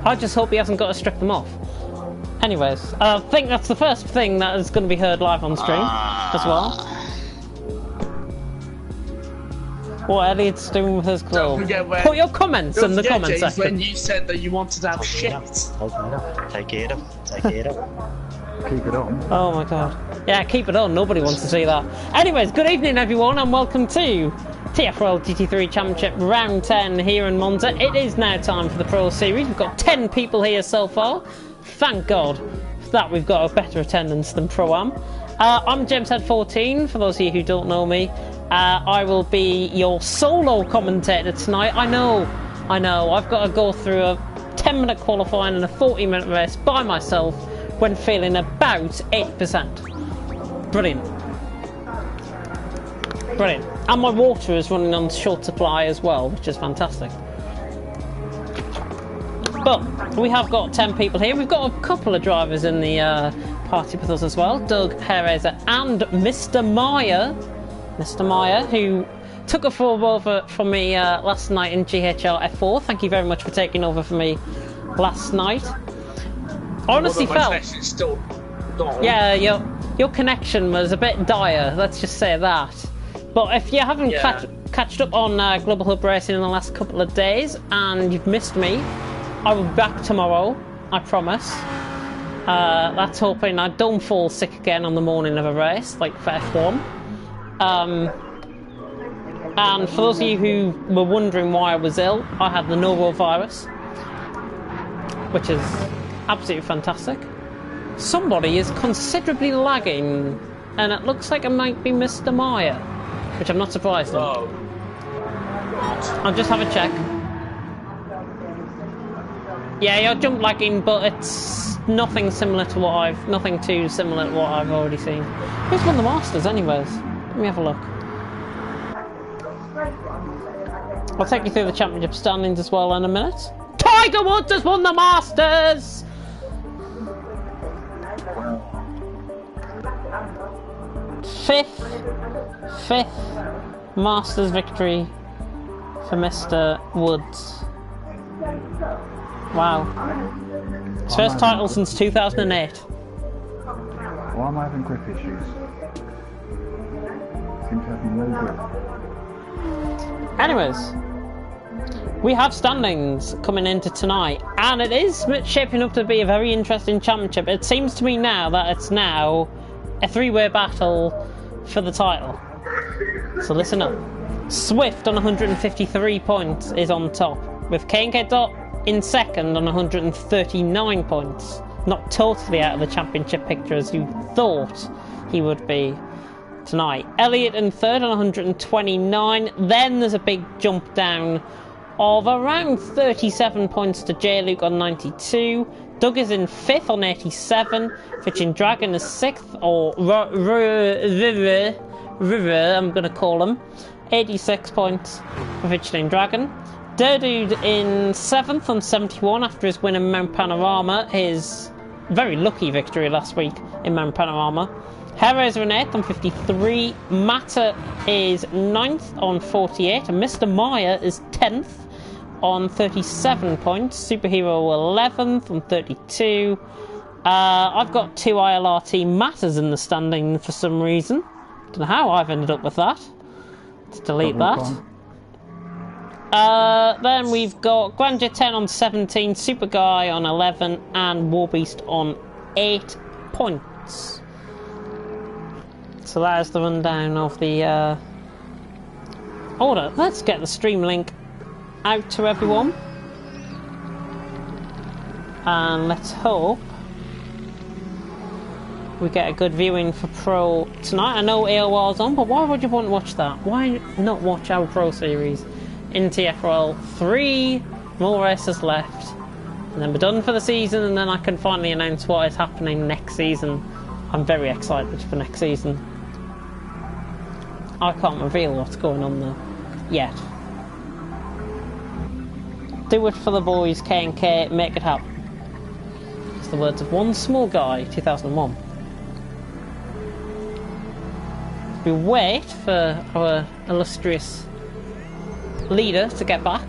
I just hope he hasn't got to strip them off. Anyways, I think that's the first thing that is going to be heard live on stream as well. What Elliot's doing with his clothes. Put your comments in the comment section. When you said that you wanted to have shit. Take it up. Take it up. Keep it on. Oh my god. Yeah, keep it on. Nobody wants to see that. Anyways, good evening everyone and welcome to TFRL GT3 Championship Round 10 here in Monza. It is now time for the Pro Series. We've got 10 people here so far. Thank God that we've got a better attendance than Pro-Am. I'm JamesHead14, for those of you who don't know me. I will be your solo commentator tonight. I know, I've got to go through a 10-minute qualifying and a 40-minute race by myself when feeling about 8%. Brilliant. Brilliant. And my water is running on short supply as well, which is fantastic. But we have got 10 people here. We've got a couple of drivers in the party with us as well. Doug Hereza and Mr. Meyer. Mr. Meyer, who took a fall over from me last night in GHL F4. Thank you very much for taking over for me last night. I honestly felt... Yeah, your connection was a bit dire, let's just say that. But if you haven't catched up on Global Hub Racing in the last couple of days and you've missed me, I will be back tomorrow, I promise. That's hoping I don't fall sick again on the morning of a race, like for F1. And for those of you who were wondering why I was ill, I had the norovirus, which is absolutely fantastic. Somebody is considerably lagging, and it looks like it might be Mr. Meyer, which I'm not surprised in. I'll just have a check. Yeah, you're jump lagging, but it's nothing similar to what nothing too similar to what I've already seen. Who's won the Masters, anyways? Let me have a look. I'll take you through the championship standings as well in a minute. Tiger Woods has won the Masters! Fifth Masters victory for Mr. Woods. Wow. His first title since 2008. Why am I having grip issues? Seem to have no grip. Anyways, we have standings coming into tonight, and it is shaping up to be a very interesting championship. It seems to me now that it's now a three-way battle for the title. So listen up. Swift on 153 points is on top, with K&K Dot in second on 139 points. Not totally out of the championship picture as you thought he would be tonight. Elliot in third on 129. Then there's a big jump down of around 37 points to J-Luke on 92. Doug is in fifth on 87. Fitching Dragon is sixth, or River, I'm going to call him. 86 points for Fitching Dragon. Durdude in 7th on 71 after his win in Mount Panorama, his very lucky victory last week in Mount Panorama. Hereza in 8th on 53, Matter is 9th on 48, and Mr. Meyer is 10th on 37 points. Superhero 11th on 32. I've got 2 ILRT Matters in the standing for some reason. Don't know how I've ended up with that. Let's delete that. Then we've got Grandeur 10 on 17, Super Guy on 11, and Warbeast on 8 points. So that is the rundown of the order. Let's get the stream link out to everyone. And let's hope we get a good viewing for Pro tonight. I know AOR's on, but why would you want to watch that? Why not watch our Pro Series? In TFRL, 3 more races left, and then we're done for the season, and then I can finally announce what is happening next season. I'm very excited for next season. I can't reveal what's going on though, yet. Do it for the boys, K&K, make it happen. It's the words of one small guy, 2001. We wait for our illustrious leader to get back.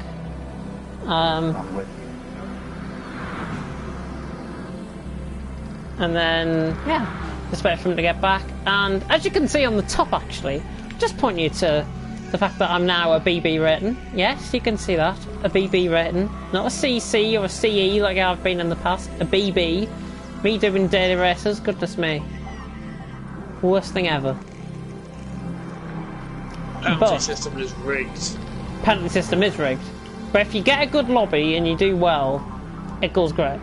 And then, yeah, just wait for him to get back. And as you can see on the top, actually, just point you to the fact that I'm now a BB rating. Yes, you can see that. A BB rating. Not a CC or a CE like I've been in the past. A BB. Me doing daily races, goodness me. Worst thing ever. Penalty system is rigged. Penalty system is rigged. But if you get a good lobby and you do well, it goes great.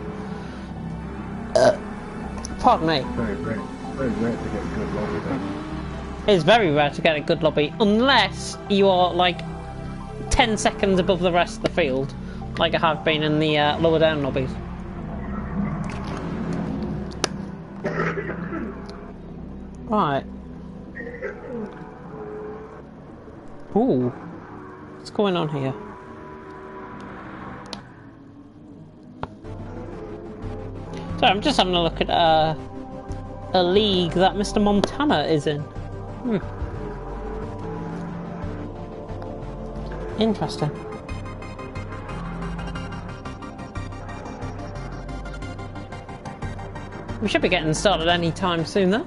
Pardon me. Very rare to get a good lobby then. It's very rare to get a good lobby, unless you are like 10 seconds above the rest of the field, like I have been in the lower down lobbies. Right. Ooh. What's going on here? So I'm just having a look at a league that Mr. Montana is in. Interesting. We should be getting started any time soon though.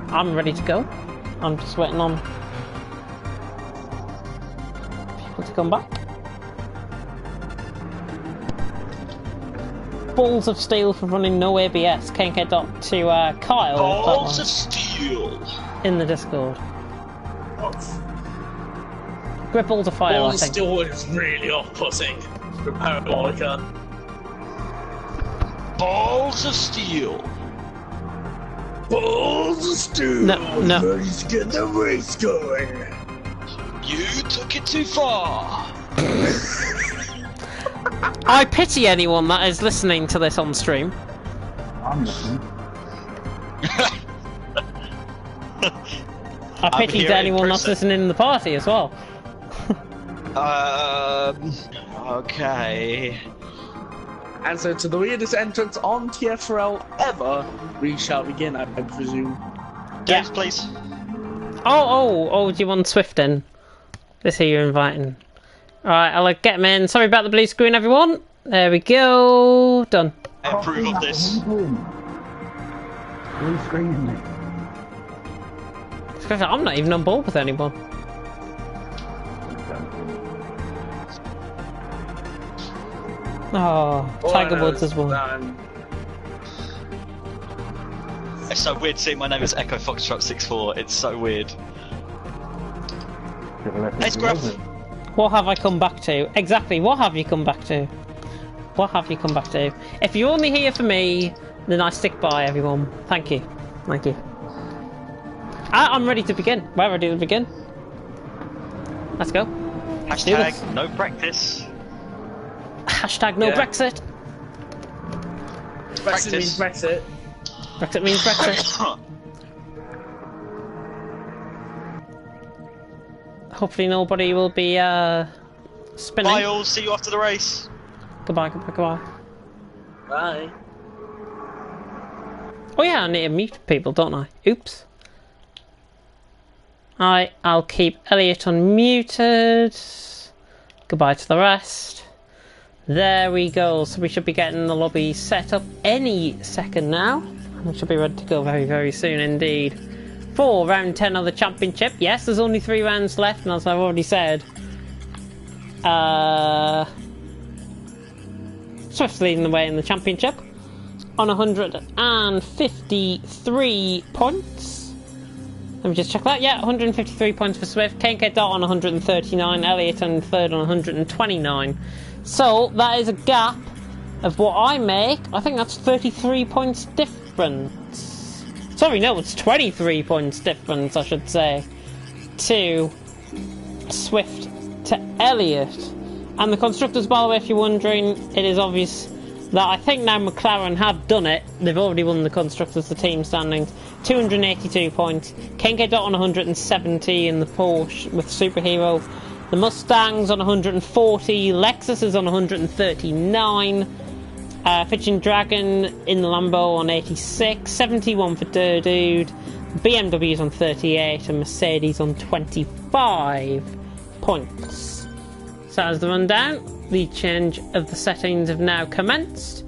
I'm ready to go. I'm just waiting on people to come back. Balls of steel for running no ABS. Can't get up to Kyle. Balls of steel. In the Discord. Grip balls of fire, Balls I of think. steel is really off-putting. For Parabolica. Balls of steel. Balls of steel. No. Let's get the race going. You took it too far. I pity anyone that is listening to this on stream. I'm listening. I pity here in anyone that's person. listening in the party as well. Okay. And so to the weirdest entrance on TFRL ever, we shall begin, I presume. James, please. Oh, do you want Swift in? Let's see, you're inviting. Alright, I'll get him in. Sorry about the blue screen, everyone. There we go. Done. I approve of this. Blue screening me. I'm not even on board with anyone. Oh, Tiger Woods has won. It's so weird seeing my name is Echo Foxtrot 64. It's so weird. Hey, Scruff. What have I come back to? Exactly, what have you come back to? What have you come back to? If you're only here for me, then I stick by, everyone. Thank you. Thank you. I'm ready to begin. We're ready to begin. Let's go. Let's do this. Hashtag no practice. Hashtag no Brexit. Brexit means Brexit. Brexit means Brexit. Hopefully nobody will be spinning. Bye all, see you after the race. Goodbye, goodbye, goodbye. Bye. Oh yeah, I need to mute people, don't I? Oops. I'll keep Elliot unmuted. Goodbye to the rest. There we go. So we should be getting the lobby set up any second now. We should be ready to go very, very soon indeed. For round 10 of the championship. Yes, there's only 3 rounds left, and as I've already said, Swift's leading the way in the championship on 153 points. Let me just check that. Yeah, 153 points for Swift. KK Dot on 139. Elliot in third on 129. So that is a gap of what I make. I think that's 33 points difference. Sorry, no, it's 23 points difference, I should say, to Swift to Elliot. And the constructors, by the way, if you're wondering, it is obvious that I think now McLaren have done it. They've already won the constructors, the team standings. 282 points. KK Dot on 170 in the Porsche with Superhero. The Mustangs on 140. Lexus is on 139. Fitching Dragon in the Lambo on 86. 71 for Durdude. BMW's on 38 and Mercedes on 25 points. So as the rundown, the change of the settings have now commenced.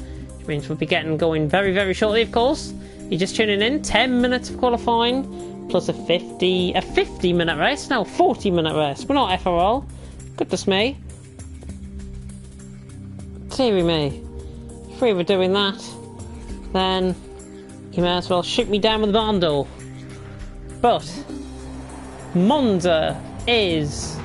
Means we'll be getting going very, very shortly, of course. You're just tuning in. 10 minutes of qualifying plus a 50-minute race. No, 40-minute race. We're not FRL. Goodness me. Deary me. If we were doing that, then you may as well shoot me down with a barn door. But Monza is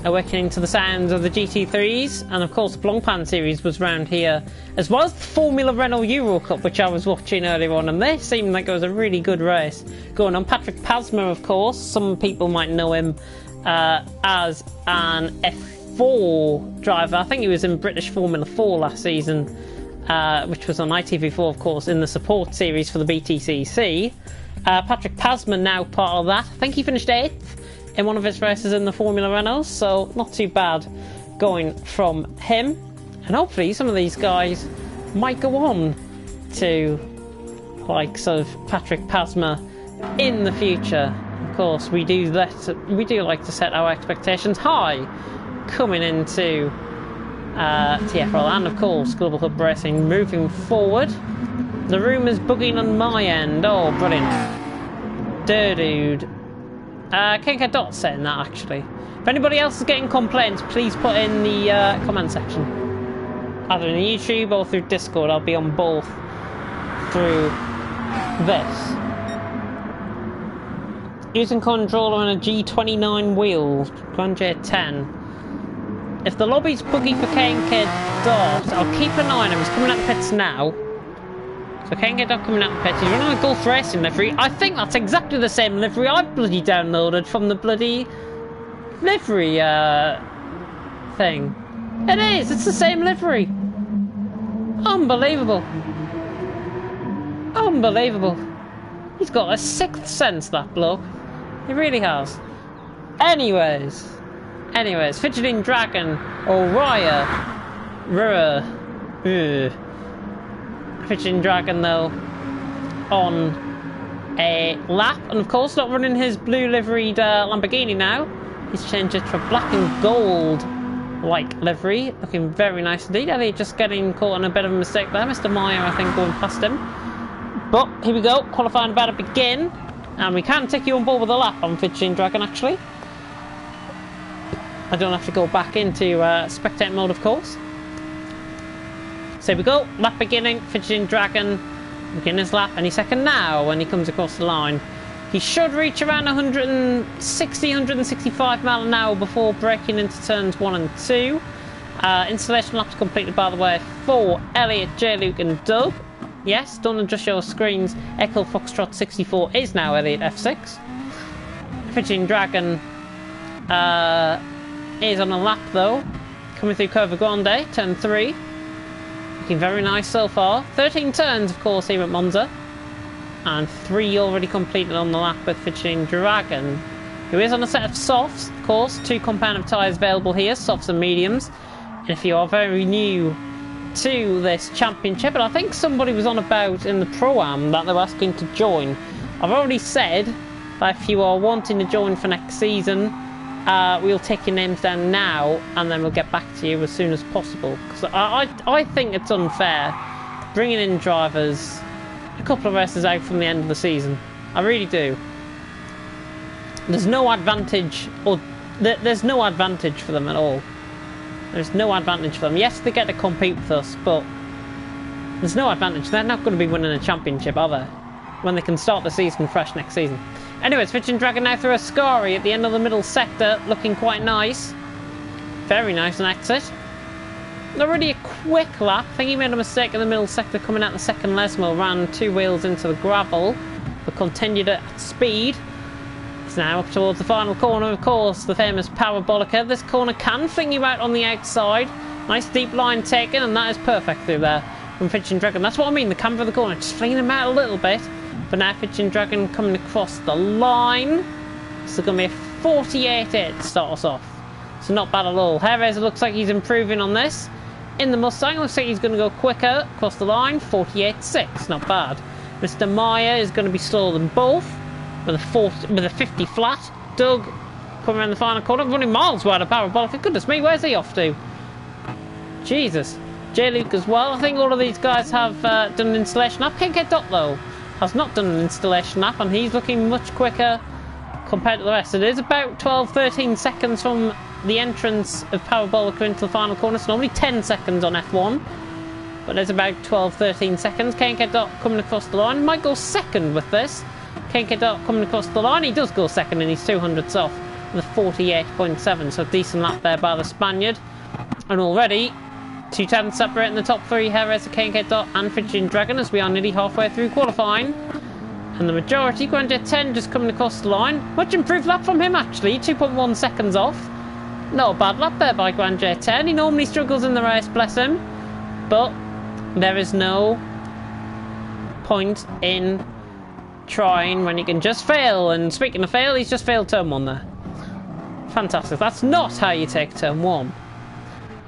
awakening to the sounds of the GT3s, and of course the Blancpain series was round here, as well as the Formula Renault Euro Cup, which I was watching earlier on, and they seemed like it was a really good race going on. Patrick Pasma, of course, some people might know him as an F4 driver. I think he was in British Formula 4 last season, which was on ITV4, of course, in the support series for the BTCC. Patrick Pasma now part of that. I think he finished 8th in one of his races in the Formula Renault, so not too bad going from him. And hopefully some of these guys might go on to likes of Patrick Pasma in the future. Of course, we do like to set our expectations high coming into TFRL, and of course Global Hub Racing moving forward. The room is bugging on my end. Oh, brilliant. Dude. Can't get dots saying that, actually. If anybody else is getting complaints, please put in the comment section. Either in YouTube or through Discord. I'll be on both through this. Using controller on a G29 wheel, Grand J10. If the lobby's buggy for K&K Dot, I'll keep an eye on him. He's coming out the pits now. So K&K Dot coming out the pits. He's running a Gulf Racing livery. I think that's exactly the same livery I bloody downloaded from the bloody livery thing. It is! It's the same livery! Unbelievable. Unbelievable. He's got a sixth sense, that bloke. He really has. Anyways, Fidgeting Dragon, Oriya, Fidgeting Dragon, though, on a lap, and of course not running his blue liveried Lamborghini now. He's changed it to a black and gold like livery, looking very nice indeed. Elliot just getting caught on a bit of a mistake there. Mr. Meyer, I think, going past him. But here we go, qualifying about to begin, and we can take you on board with a lap on Fidgeting Dragon, actually. I don't have to go back into spectate mode, of course. So here we go, lap beginning, Fidgeting Dragon begin his lap any second now when he comes across the line. He should reach around 160, 165 mile an hour before breaking into turns 1 and 2. Installation laps completed, by the way, for Elliot, J. Luke and Doug. Yes, don't adjust your screens. Echo Foxtrot 64 is now Elliot F6. Fidgeting Dragon is on a lap though, coming through Curva Grande, turn 3. Looking very nice so far. 13 turns, of course, here at Monza. And 3 already completed on the lap with Fidgeting Dragon, who is on a set of softs, of course. 2 compound of tyres available here, softs and mediums. And if you are very new to this championship, and I think somebody was on about in the Pro-Am that they were asking to join. I've already said that if you are wanting to join for next season, we'll take your names down now and then we'll get back to you as soon as possible. Because I think it's unfair bringing in drivers a couple of races out from the end of the season. I really do. There's no advantage, or there's no advantage for them at all. There's no advantage for them. Yes, they get to compete with us, but there's no advantage. They're not going to be winning a championship, are they? When they can start the season fresh next season. Anyways, Fidgeting Dragon now through a Ascari at the end of the middle sector, looking quite nice. Very nice an exit. Not really a quick lap. I think he made a mistake in the middle sector coming out the second Lesmo, ran 2 wheels into the gravel, but continued at speed. It's now up towards the final corner, of course, the famous Parabolica. This corner can fling you out on the outside. Nice deep line taken, and that is perfect through there from Fidgeting Dragon. That's what I mean, the camber of the corner, just flinging him out a little bit. But now Fidgeting Dragon coming across the line. So going to be a 48.8 to start us off. So not bad at all. Jerez looks like he's improving on this. In the Mustang, looks like he's going to go quicker across the line. 48.6, not bad. Mr. Meyer is going to be slower than both with a 50 flat. Doug coming around the final corner, running miles wide of Parabolica. Goodness me, where's he off to? Jesus. J-Luke as well. I think all of these guys have done an installation lap. KK Dot, though, has not done an installation lap, and he's looking much quicker compared to the rest. It is about 12-13 seconds from the entrance of Parabolica into the final corner. It's normally 10 seconds on F1, but it's about 12-13 seconds. KK Dot coming across the line. Might go second with this. KK Dot coming across the line. He does go second, and he's 200ths off with 48.7. So decent lap there by the Spaniard. And already 2 tenths separating the top three. Jerez, KK Dot and Fijian Dragon, as we are nearly halfway through qualifying. And the majority, Grand Jet 10 just coming across the line. Much improved lap from him, actually. 2.1 seconds off. Not a bad lap there by Grand Jet 10. He normally struggles in the race, bless him. But there is no point in trying when you can just fail. And speaking of fail, he's just failed turn 1 there. Fantastic. That's not how you take turn 1.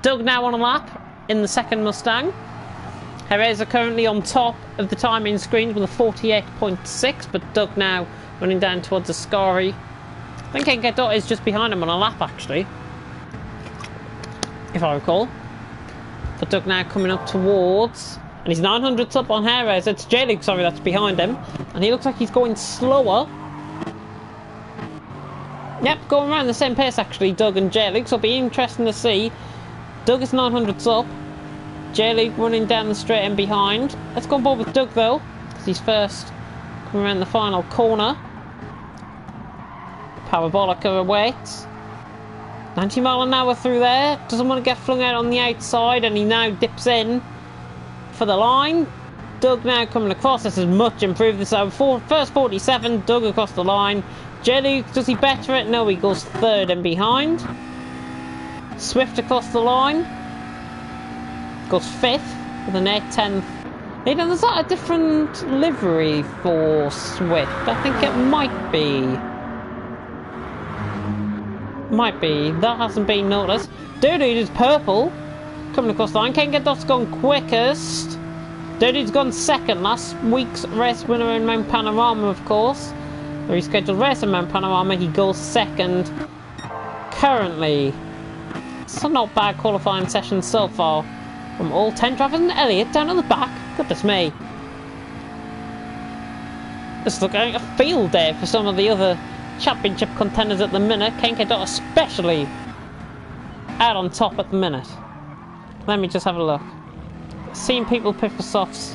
Doug now on a lap in the second Mustang. Jerez are currently on top of the timing screens with a 48.6, but Doug now running down towards Ascari. I think KK Dot is just behind him on a lap, actually, if I recall. But Doug now coming up towards, and he's 900ths up on Jerez. It's J-Luke, sorry, that's behind him, and he looks like he's going slower. Yep, going around the same pace, actually, Doug and J-Luke, so it'll be interesting to see. Doug is 900ths up. J-Luke running down the straight and behind. Let's go on board with Doug, though, because he's first coming around the final corner. Parabolica awaits. 90 mile an hour through there. Doesn't want to get flung out on the outside, and he now dips in for the line. Doug now coming across. This is much improved. This is first 47. Doug across the line. J-Luke, does he better it? No, he goes third and behind. Swift across the line. Goes 5th with an 8/10. Aidan, is that a different livery for Swift? I think it might be. Might be. That hasn't been noticed. Dude is purple. Coming across the line. KK Dot's gone quickest. Dude's gone second. Last week's race winner in Mount Panorama, of course. The rescheduled race in Mount Panorama. He goes second. Currently. It's not bad qualifying session so far. From all 10 drivers, and Elliott down on the back. Goodness me. This looks like a field day for some of the other championship contenders at the minute. KK Dot especially out on top at the minute. Let me just have a look. Seeing people pick for softs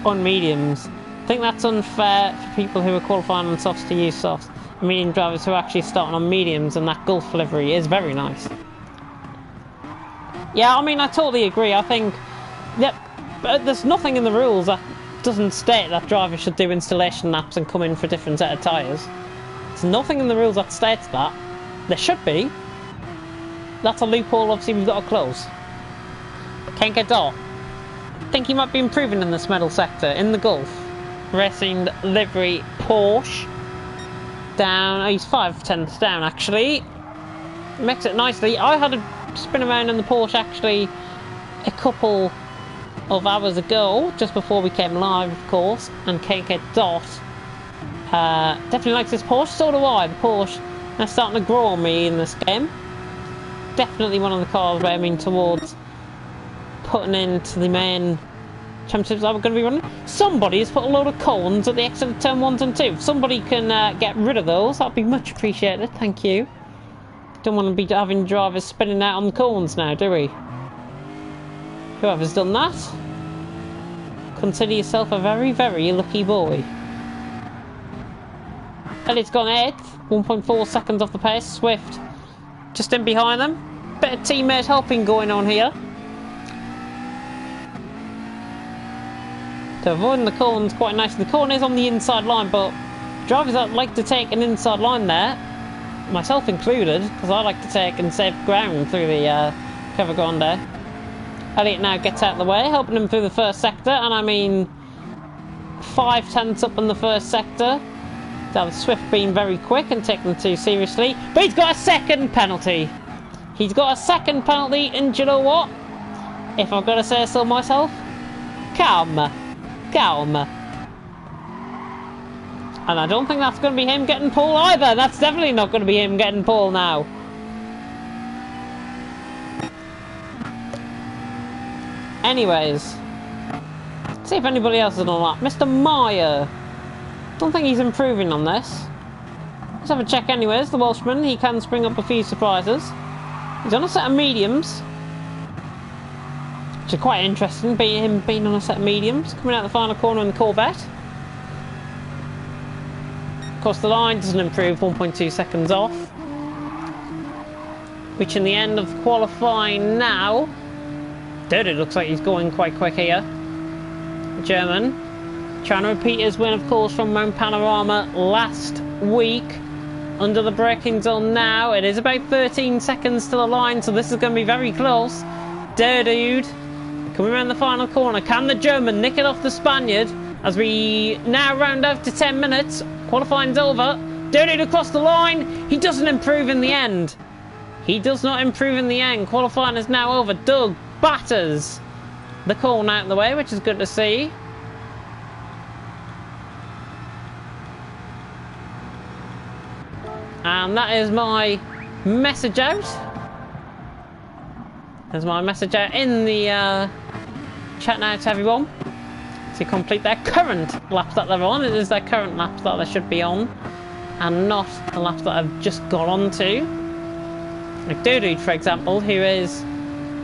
on mediums. I think that's unfair for people who are qualifying on softs to use softs. Medium drivers who are actually starting on mediums, and that Gulf livery is very nice. Yeah, I mean, I totally agree. I think, yep, there's nothing in the rules that doesn't state that drivers should do installation laps and come in for a different set of tyres. There's nothing in the rules that states that. There should be. That's a loophole, obviously, we've got to close. KK Dot. I think he might be improving in this medal sector, in the Gulf. Racing livery Porsche. Down, oh, he's 5/10ths down, actually. Makes it nicely. I had a spin around in the Porsche actually a couple of hours ago, just before we came live, of course, and KK Dot definitely likes this Porsche. So do I. The Porsche is starting to grow on me in this game. Definitely one of the cars we're aiming towards putting into the main championships that we're going to be running. Somebody has put a load of cones at the exit of turn 1 and 2. If somebody can get rid of those, that'd be much appreciated. Thank you. Don't want to be having drivers spinning out on the cones now, do we? Whoever's done that, consider yourself a very, very lucky boy. Elliott's gone 8th, 1.4 seconds off the pace. Swift just in behind them. Bit of teammate helping going on here. So avoiding the cones quite nicely. The cone is on the inside line, but drivers that like to take an inside line there, myself included, because I like to take and save ground through the cover grande. Elliott now gets out of the way, helping him through the first sector, and I mean 5/10ths up in the first sector. That Swift being very quick and taking the two seriously, but he's got a second penalty. He's got a second penalty, and do you know what? If I've got to say so myself, calm. And I don't think that's going to be him getting pole either. That's definitely not going to be him getting pole now. Anyways, see if anybody else is on lap. Mr. Meyer. Don't think he's improving on this. Let's have a check anyways. The Welshman, he can spring up a few surprises. He's on a set of mediums, which is quite interesting, him being on a set of mediums. Coming out the final corner in the Corvette. Of course, the line doesn't improve, 1.2 seconds off. Reaching the end of the qualifying now. Dude, it looks like he's going quite quick here. The German. Trying to repeat his win, of course, from Mount Panorama last week. Under the braking zone now. It is about 13 seconds to the line, so this is going to be very close. Dude. Coming around the final corner. Can the German nick it off the Spaniard? As we now round up to 10 minutes. Qualifying's over. Dude across the line. He doesn't improve in the end. He does not improve in the end. Qualifying is now over. Doug batters the corner out of the way, which is good to see. And that is my message out. There's my message out in the chat now to everyone to complete their current laps that they're on. It is their current laps that they should be on, and not the laps that I've just got on to. Like Dude, for example, who is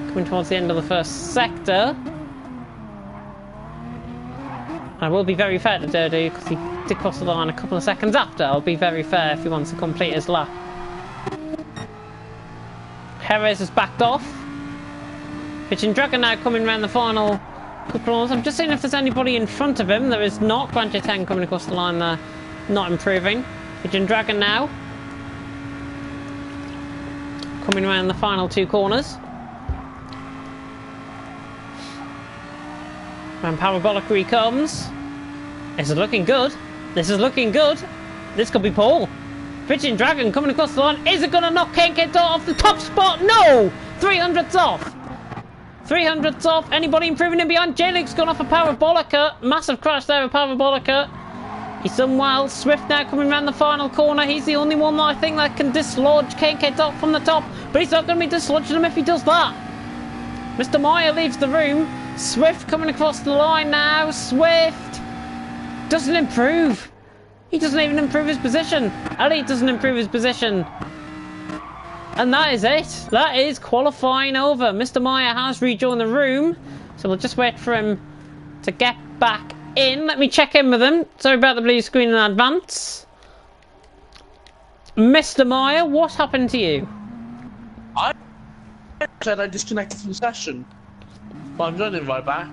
coming towards the end of the first sector. I will be very fair to Dude because he did cross the line a couple of seconds after. I'll be very fair if he wants to complete his lap. Perez has backed off. Pigeon Dragon now coming around the final couple of... I'm just seeing if there's anybody in front of him. There is not. Grand J10 coming across the line there, not improving. Pigeon Dragon now coming around the final two corners. And Parabolic comes. This is looking good. This is looking good. This could be Paul. Pigeon Dragon coming across the line. Is it going to knock Kenke off the top spot? No! 300ths off. 300ths off. Anybody improving in behind? J-Luke's gone off a Parabolica. Massive crash there with Parabolica. He's done well. Swift now coming around the final corner. He's the only one that I think that can dislodge Kenke from the top. But he's not going to be dislodging him if he does that. Mr. Meyer leaves the room. Swift coming across the line now. Swift doesn't improve. He doesn't even improve his position. Elliott doesn't improve his position. And that is it. That is qualifying over. Mr. Meyer has rejoined the room. So we'll just wait for him to get back in. Let me check in with him. Sorry about the blue screen in advance. Mr. Meyer, what happened to you? I said I disconnected from the session. But I'm joining right back.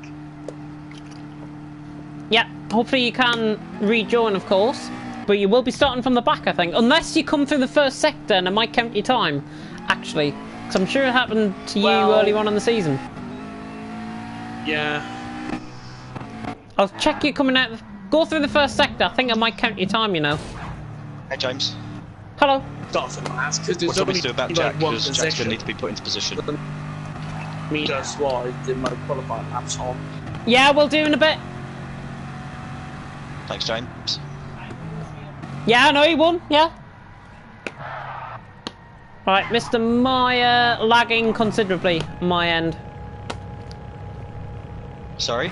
Yeah, hopefully you can rejoin, of course. But you will be starting from the back, I think. Unless you come through the first sector and it might count your time, actually. Because I'm sure it happened to you early on in the season. Yeah. I'll check you coming out. Go through the first sector. I think it might count your time, you know. Hey, James. Hello. What What do you want me to do about Jack? Because Jack's going to need to be put into position. Me just what I did my qualifying laps on. Yeah, we'll do in a bit. Thanks, James. Yeah, I know he won. Yeah. Right, Mr. Meyer lagging considerably on my end. Sorry?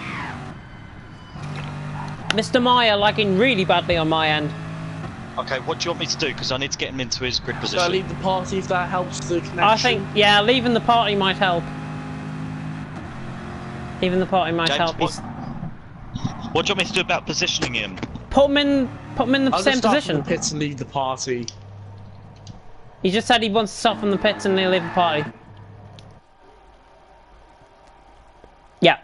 Mr. Meyer lagging really badly on my end. Okay, what do you want me to do? Because I need to get him into his grid Should I position. leave the party if that helps the connection? I think, yeah, leaving the party might help. Leaving the party might James, help. What do you want me to do about positioning him? Put him in the I'll same just start position. from the pits and leave the party. He just said he wants to stop from the pits and he'll leave the party. Yeah.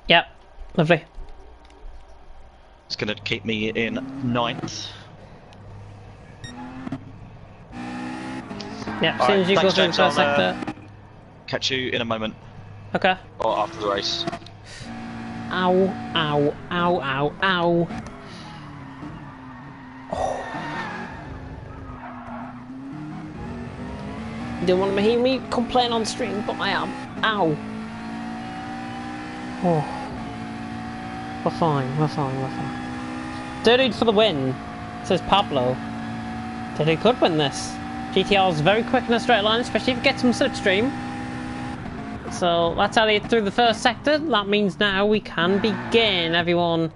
Yeah. Lovely. It's going to keep me in 9th. Yeah, as soon as you go through the first sector. Catch you in a moment. Okay. Or after the race. Ow, ow, ow, ow, ow. Oh. You don't want to hear me complain on stream, but I am. Ow. Oh. We're fine, we're fine, we're fine. Dirty for the win, says Pablo. Dirty could win this. GTR is very quick in a straight line, especially if it gets some slipstream. So that's Elliot through the first sector. That means now we can begin. Everyone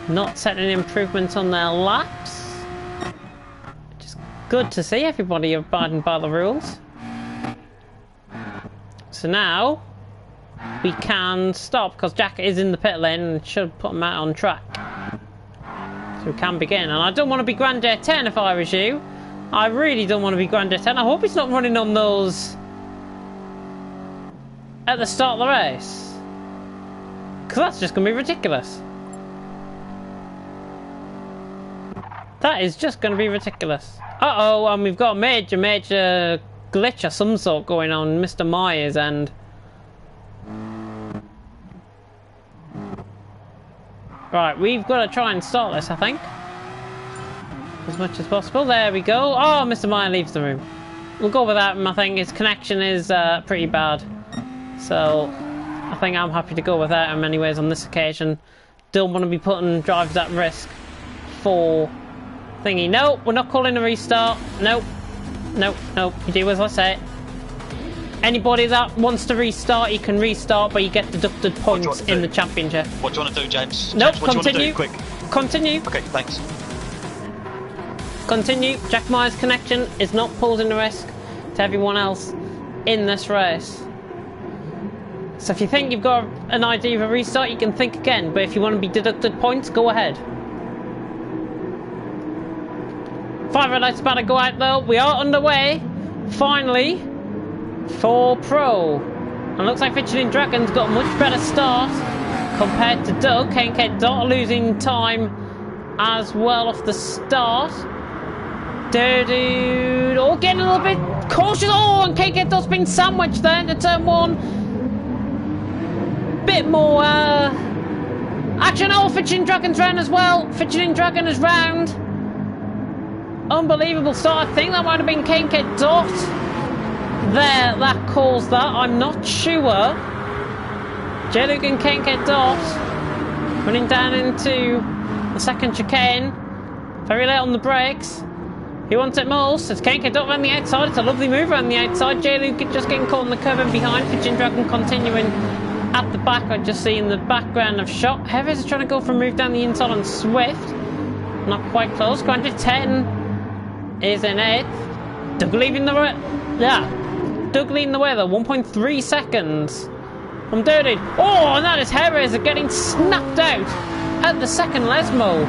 not setting improvements on their laps. Which is good to see, everybody abiding by the rules. So now we can stop because Jack is in the pit lane and should put him out on track. So we can begin. And I don't want to be Grand J 10 if I was you. I really don't want to be Grand J 10. I hope he's not running on those at the start of the race. Because that's just going to be ridiculous. That is just going to be ridiculous. Uh-oh, and we've got a major glitch of some sort going on Mr. Myers' end. Right, we've got to try and start this, I think. As much as possible. There we go. Oh, Mr. Meyer leaves the room. We'll go without him, I think. His connection is pretty bad. So, I think I'm happy to go without him anyways on this occasion. Don't want to be putting drivers at risk for thingy. No, we're not calling a restart. Nope. Nope, nope. You do as I say. Anybody that wants to restart, you can restart, but you get deducted points in the championship. What do you want to do, James? Nope, James, what continue. do you want to do? Quick. Continue. Okay, thanks. Continue. Jack Myers' connection is not posing a risk to everyone else in this race. So if you think you've got an idea of a restart, you can think again. But if you want to be deducted points, go ahead. 5 red lights about to go out though. We are underway. Finally. For Pro. And looks like Fitching Dragon's got a much better start compared to Doug. KK Dot losing time as well off the start. Dude, oh, getting a little bit cautious. Oh, and KK Dot's been sandwiched there into turn 1. Bit more action. Oh, Fitching Dragon's round as well. Fitching Dragon is round. Unbelievable start. I think that might have been KK Dot. There, that calls that. I'm not sure. J-Luke and KK Dot running down into the second chicane. Very late on the brakes. Who wants it most? It's KK Dot around the outside. It's a lovely move around the outside. J-Luke just getting caught in the curve and behind. Fitching Dragon continuing at the back. I just see in the background of shot. Heavies is trying to go for a move down the inside on Swift. Not quite close. Grand 10 is in 8th. Doug leaving the way. Yeah. Doug leading the way though. 1.3 seconds from Dirty. Oh, and that is Heavies getting snapped out at the second Lesmo.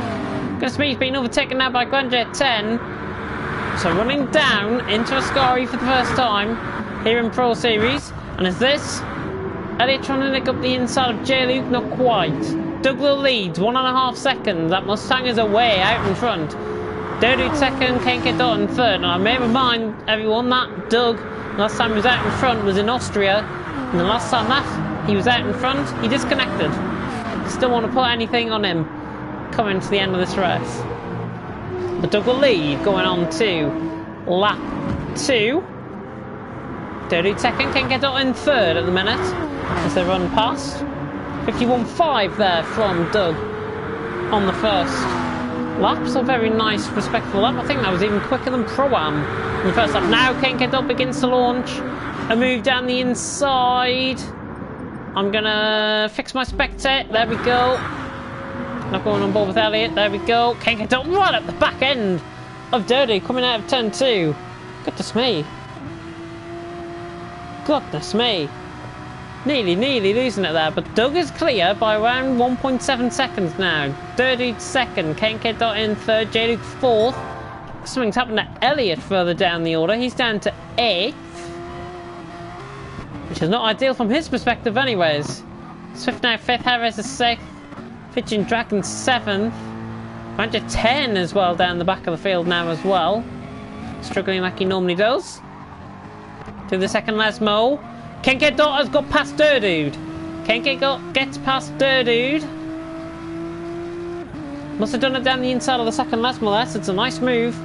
Goodness me, he's been overtaken now by Grand J 10. So running down into Ascari for the first time here in Pro Series. And is this Elliot trying to nick up the inside of J-Luke? Not quite. Douglas leads 1.5 seconds. That Mustang is away out in front. Dirty second, KK Dot in third. And I may remind everyone that Doug, last time he was out in front, was in Austria. And the last time that he was out in front, he disconnected. Still want to put anything on him coming to the end of this race. But Doug will lead going on to lap 2. Dirty second, KK Dot in third at the minute as they run past. 51.5 there from Doug on the first lap. So very nice, respectful lap. I think that was even quicker than Pro-Am in the first lap. Now KK Dot begins to launch a move down the inside. I'm gonna fix my spectate. There we go. Not going on board with Elliot. There we go. KK Dot right at the back end of Dirty coming out of turn 2. Goodness me. Goodness me. Nearly losing it there. But Doug is clear by around 1.7 seconds now. Dirty second. KK Dot in third. J-Luke fourth. Something's happened to Elliot further down the order. He's down to 8th. Which is not ideal from his perspective anyways. Swift now 5th. Harris is 6th. Fitching Dragon 7th. Ranger 10 as well down the back of the field now as well. Struggling like he normally does. To the second Lesmo. KK Dot has got past Durdude. KK Dot gets past Durdude. Must have done it down the inside of the second Lesmo there, so it's a nice move.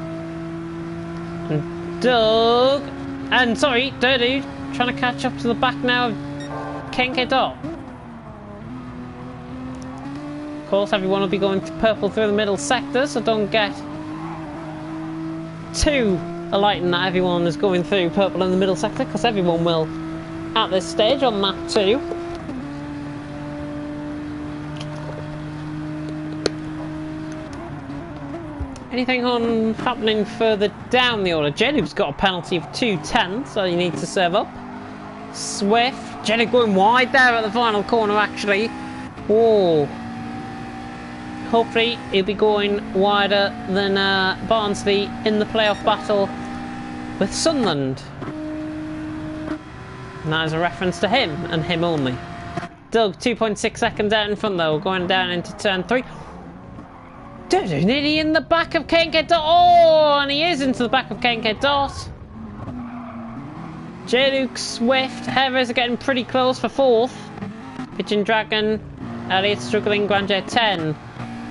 And Doug. And sorry, Durdude trying to catch up to the back now of KK Dot. Of course, everyone will be going to purple through the middle sector, so don't get too enlightened that everyone is going through purple in the middle sector, because everyone will at this stage on lap 2. Anything on happening further down the order? J-Loop's got a penalty of 2/10, so he needs to serve up. Swift, J-Loop going wide there at the final corner actually. Whoa. Hopefully he'll be going wider than Barnsley in the playoff battle with Sunderland. And that is a reference to him and him only. Doug 2.6 seconds out in front though, going down into turn 3. Dude, nearly in the back of Kenke Dot. Oh, and he is into the back of Kenke Dot. J-Luke, Swift, Heathers are getting pretty close for 4th. Pigeon Dragon, Elliott struggling, Granger 10.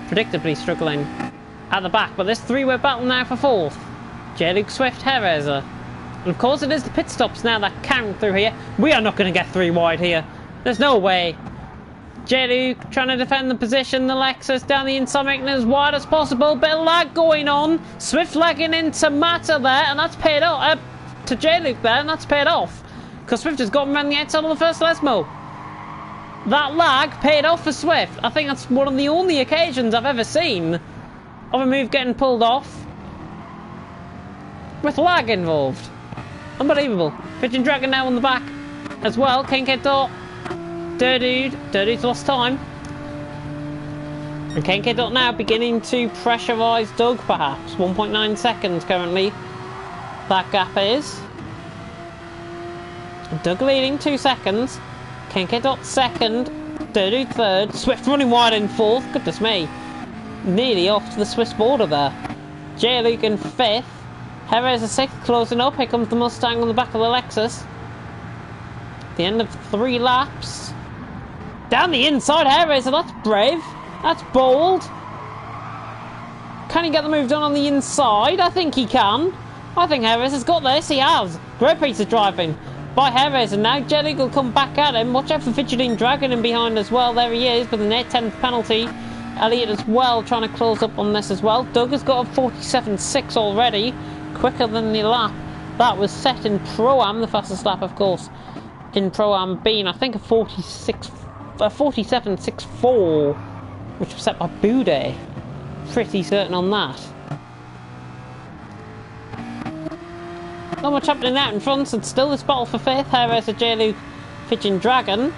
Predictably struggling at the back, but this 3-way battle now for 4th. J-Luke, Swift, Heathers. And of course it is the pit stops now that count through here. We are not going to get 3 wide here. There's no way. J-Luke trying to defend the position, the Lexus down the inside, making it as wide as possible. Bit of lag going on. Swift lagging into Mata there, and that's paid off. To J-Luke there, and that's paid off. Because Swift has got him around the outside of the first Lesmo. That lag paid off for Swift. I think that's one of the only occasions I've ever seen of a move getting pulled off with lag involved. Unbelievable. Pigeon Dragon now on the back as well. Kenke Dot. Dirdude's lost time. And Kenke Dot now beginning to pressurise Doug perhaps. 1.9 seconds currently. That gap is. Doug leading 2 seconds. Kenke Dot 2nd. Dirdude 3rd. Swift running wide in 4th. Goodness me. Nearly off to the Swiss border there. J-Luke in 5th. Heres is 6th, closing up. Here comes the Mustang on the back of the Lexus. The end of 3 laps. Down the inside, Heres, so that's brave. That's bold. Can he get the move done on the inside? I think he can. I think Heres has got this. He has. Great piece of driving by Heres, and now J-Luke will come back at him. Watch out for Fidgeting Dragon in behind as well. There he is with an 10th penalty. Elliott as well trying to close up on this as well. Doug has got a 47.6 already. Quicker than the lap that was set in Pro-Am, the fastest lap of course in Pro-Am being I think a 47.64, which was set by Boudet. Pretty certain on that. Not much happening out in front, and still this battle for 5th. Heres a J-Luke, Pigeon Dragon.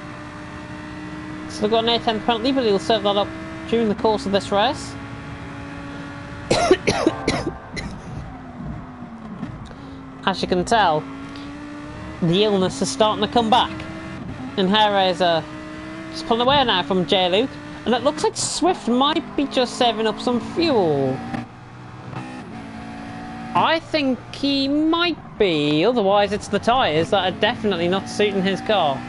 So they've got an 10th penalty, but he'll serve that up during the course of this race. As you can tell, the illness is starting to come back. And Heres just pulling away now from J-Luke. And it looks like Swift might be just saving up some fuel. I think he might be. Otherwise, it's the tyres that are definitely not suiting his car.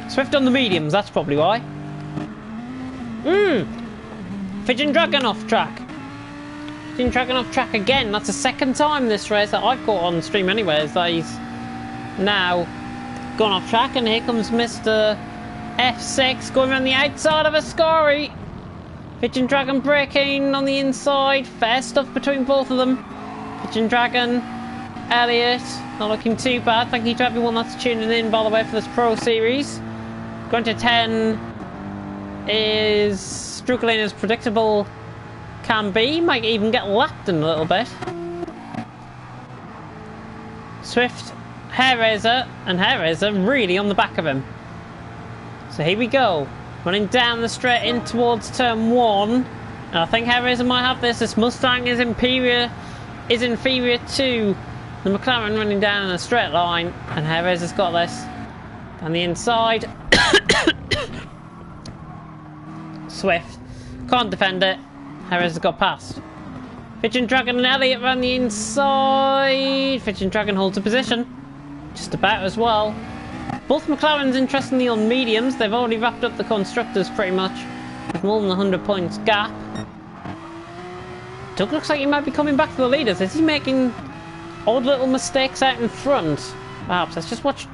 Swift on the mediums, that's probably why. Pigeon Dragon off track. Pigeon Dragon off track again. That's the 2nd time this race that I've caught on stream anyways that he's now gone off track. And here comes Mr. F6 going around the outside of Ascari. Pigeon Dragon braking on the inside. Fair stuff between both of them. Pigeon Dragon, Elliott, not looking too bad. Thank you to everyone that's tuning in, by the way, for this Pro Series. Going to 10 is struggling as predictable can be. Might even get lapped in a little bit. Swift, Hairraiser, and Hairraiser really on the back of him. So here we go. Running down the straight in towards turn 1. And I think Hairraiser might have this. This Mustang is inferior to the McLaren running down in a straight line. And Hairraiser's got this. On the inside. Swift. Can't defend it. Hairraiser's got past. Pigeon Dragon and Elliott around the inside. Pigeon Dragon holds a position. Just about as well. Both McLarens interestingly on mediums. They've already wrapped up the constructors pretty much. With more than 100 points gap. Doug looks like he might be coming back to the leaders. Is he making odd little mistakes out in front? Perhaps. Let's just watch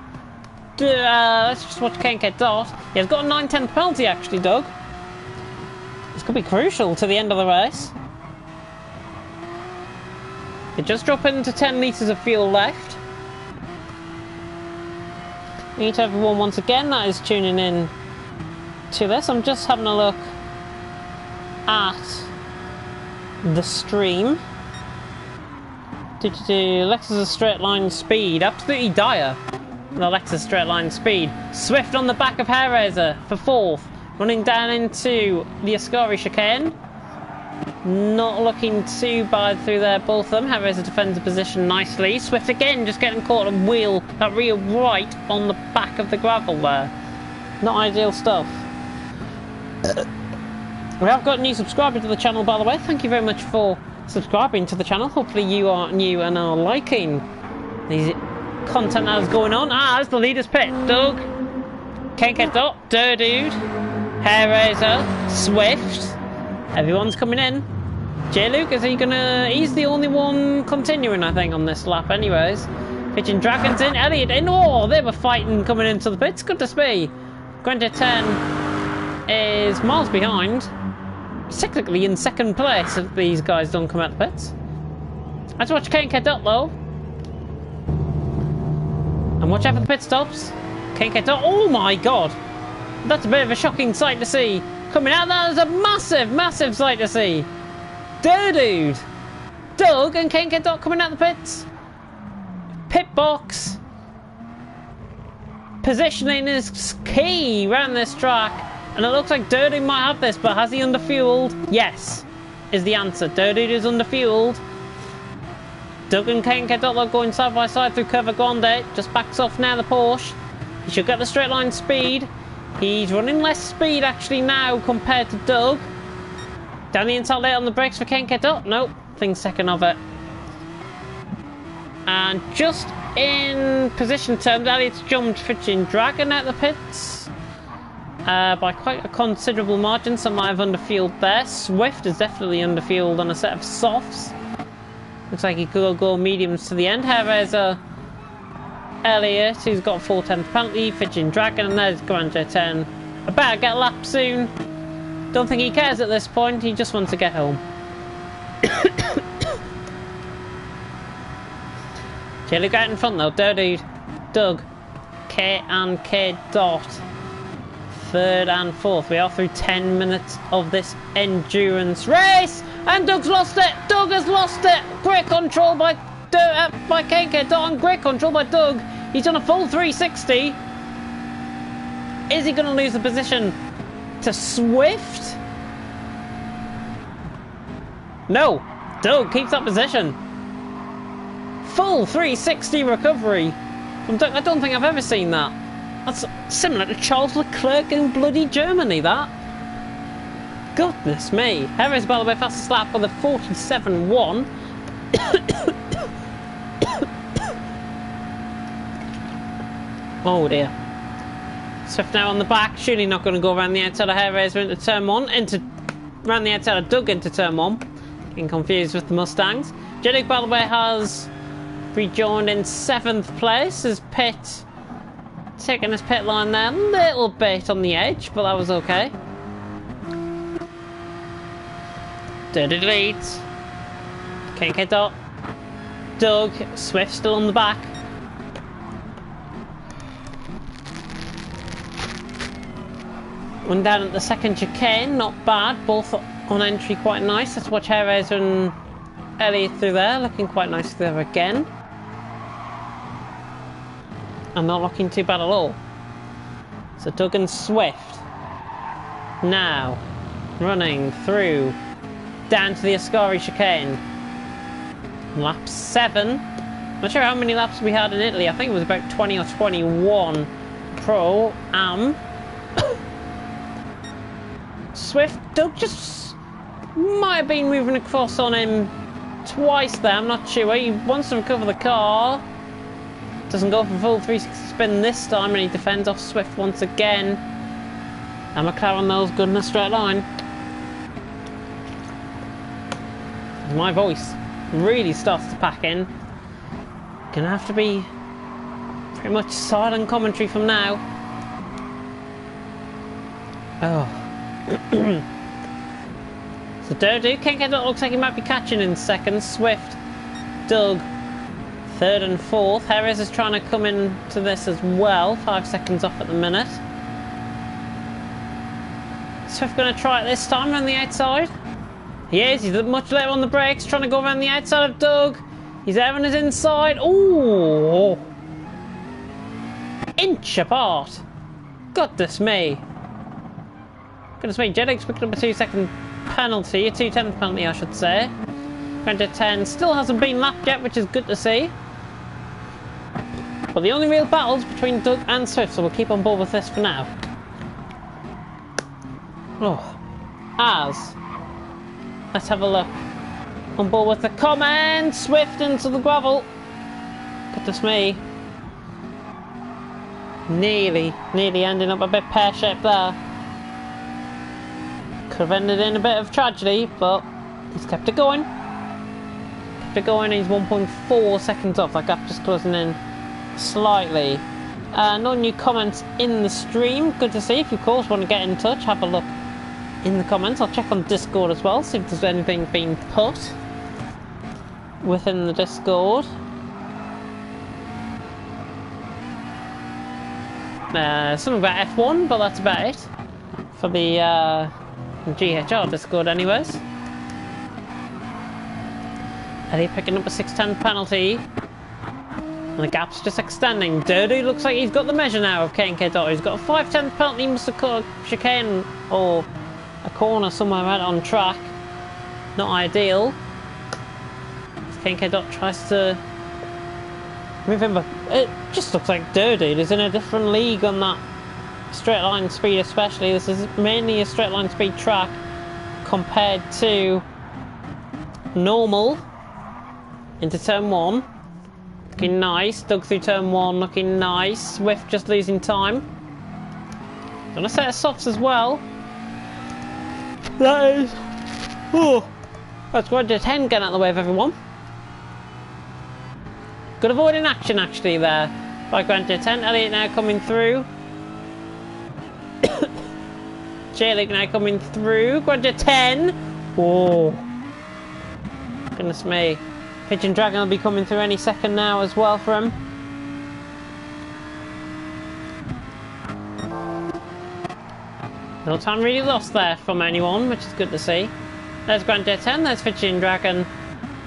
Kenke Dot. He's got a 9/10 penalty actually, Doug. This could be crucial to the end of the race. They just drop into 10 litres of fuel left. Meet everyone once again that is tuning in to this. I'm just having a look at the stream. Lexus straight line speed, absolutely dire. The Lexus straight line speed. Swift on the back of Hairraiser for 4th, running down into the Ascari chicane. Not looking too bad through there, both of them. Hairraiser defends the position nicely. Swift again just getting caught on that rear right on the back of the gravel there. Not ideal stuff. We have got a new subscriber to the channel, by the way. Thank you very much for subscribing to the channel. Hopefully you are new and are liking these content that is going on. That's the leader's pit. Doug, Kenketo, Dude, Hairraiser, Swift. Everyone's coming in. J-Luke, he's the only one continuing, I think, on this lap anyways. Pitching Dragons in, Elliott in. Oh, they were fighting coming into the pits. Good to see. GT3 is miles behind. He's technically in 2nd place if these guys don't come out the pits. Let's watch Kane get up though. And watch out for the pit stops. Kane get up. Oh my god! That's a bit of a shocking sight to see. Coming out, that is a massive, massive sight to see. Dude, Doug and Kane get up coming out the pits. Pit box. Positioning is key around this track. And it looks like Dirty might have this, but has he underfueled? Yes, is the answer. Dirty is underfueled. Doug and Kane get up going side by side through Curva Grande. Just backs off now the Porsche. He should get the straight line speed. He's running less speed actually now compared to Doug. Down the inside late on the brakes for Kane get up. Nope, thing's second of it. And just in position terms, Elliott's jumped Fitching Dragon out the pits. By quite a considerable margin. Some might have underfueled there. Swift is definitely underfueled on a set of softs. Looks like he could go mediums to the end. Hairraiser, Elliott, who's got a 4/10 penalty. Fitching Dragon, and there's Grand J10. I better get a lap soon. Don't think he cares at this point. He just wants to get home. Look out in front though. Dirty, Doug, K and K dot. 3rd and 4th. We are through 10 minutes of this endurance race, and Doug's lost it. Doug has lost it. Great control by KK Dot and great control by Doug. He's done a full 360. Is he going to lose the position to Swift? No. Doug keeps that position. Full 360 recovery from Doug. I don't think I've ever seen that. That's similar to Charles Leclerc in bloody Germany, that. Goodness me. Harris, by the way, fastest lap for the 47.1. Oh dear. Swift now on the back. Surely not going to go around the outside of Hairraiser into turn 1. Around the outside of Doug into turn 1. Getting confused with the Mustangs. Jeddick, by the way, has rejoined in 7th place. His pit... Taking his pit line there a little bit on the edge, but that was okay. Dirty leads. Can't get up. Doug, Swift still on the back. One down at the 2nd chicane, not bad. Both on entry quite nice. Let's watch Hairraiser and Elliott through there, looking quite nice there again. And not looking too bad at all. So Doug and Swift now running through down to the Ascari chicane. Lap 7. Not sure how many laps we had in Italy. I think it was about 20 or 21 Pro Am. Swift, Doug just might have been moving across on him twice there. I'm not sure. He wants to recover the car. Doesn't go for full 360 spin this time, and he defends off Swift once again. And McLaren knows good in a straight line. My voice really starts to pack in. Gonna have to be pretty much silent commentary from now. Oh. So Dodu, Kenkedo looks like he might be catching in 2nd. Swift, Doug, Third and fourth. Harris is trying to come into this as well. 5 seconds off at the minute. Swift going to try it this time around the outside. He is. He's much later on the brakes, trying to go around the outside of Doug. He's there on his inside. Ooh! Inch apart. Goodness me. Goodness me. Jeddick's picked up a 2-second penalty, a 2/10 penalty, I should say. Going to 10. Still hasn't been lapped yet, which is good to see. But the only real battle's between Doug and Swift, so we'll keep on board with this for now. Let's have a look. On board with the comment. Swift into the gravel. Goodness me. Nearly ending up a bit pear-shaped there. Could have ended in a bit of tragedy, but he's kept it going. Kept it going. He's 1.4 seconds off. That gap just closing in slightly. No new comments in the stream. Good to see. If you, of course, want to get in touch, have a look in the comments. I'll check on Discord as well, see if there's anything being put within the Discord. Something about F1, but that's about it for the GHR Discord anyways. Eddie picking up a 6/10 penalty. And the gap's just extending. Dirty looks like he's got the measure now of K&K Dotto. He's got a 5/10 penalty. He must have caught a chicane or a corner somewhere right on track. Not ideal. K&K Dot tries to move him, but it just looks like Dirty is in a different league on that straight line speed especially. This is mainly a straight line speed track compared to normal into turn 1. Looking nice. Dug through turn 1, looking nice. Swift just losing time. Got a set of softs as well. That is... Oh! That's Grand 10 getting out of the way of everyone. Good avoiding action actually there by Grand 10. Elliot now coming through. J-League now coming through. Grand 10. Oh! Goodness me. Pigeon Dragon will be coming through any second now as well for him. No time really lost there from anyone, which is good to see. There's Grand 10, there's Pigeon Dragon.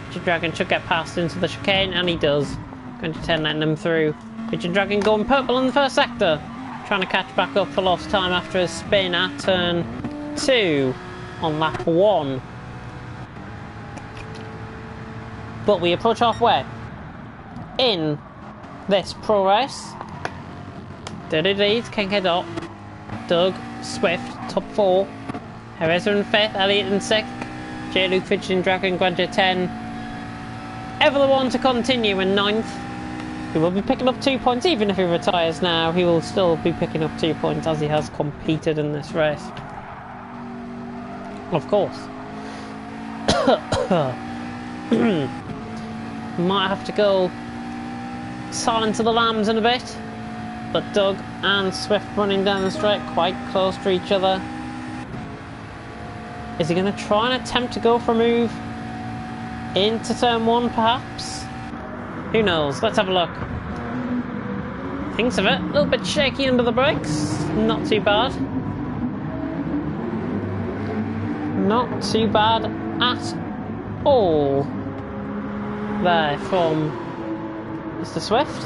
Pigeon Dragon should get past into the chicane, and he does. Grand 10 letting him through. Pigeon Dragon going purple in the first sector. Trying to catch back up for lost time after his spin at turn 2 on lap 1. But we approach halfway in this pro race. Dirty leads, K&K Dot, Doug, Swift, top 4. Hereza in 5th, Elliot in 6th, J. Luke Fidgeting Dragon, Grand 10. Ever the one to continue in 9th. He will be picking up 2 points, even if he retires now. He will still be picking up 2 points as he has competed in this race. Of course. Might have to go silent to the lambs in a bit, but Doug and Swift running down the straight quite close to each other. Is he going to try and attempt to go for a move into turn 1 perhaps? Who knows? Let's have a look. Thinks of it. A little bit shaky under the brakes. Not too bad. Not too bad at all. There from Mr. Swift.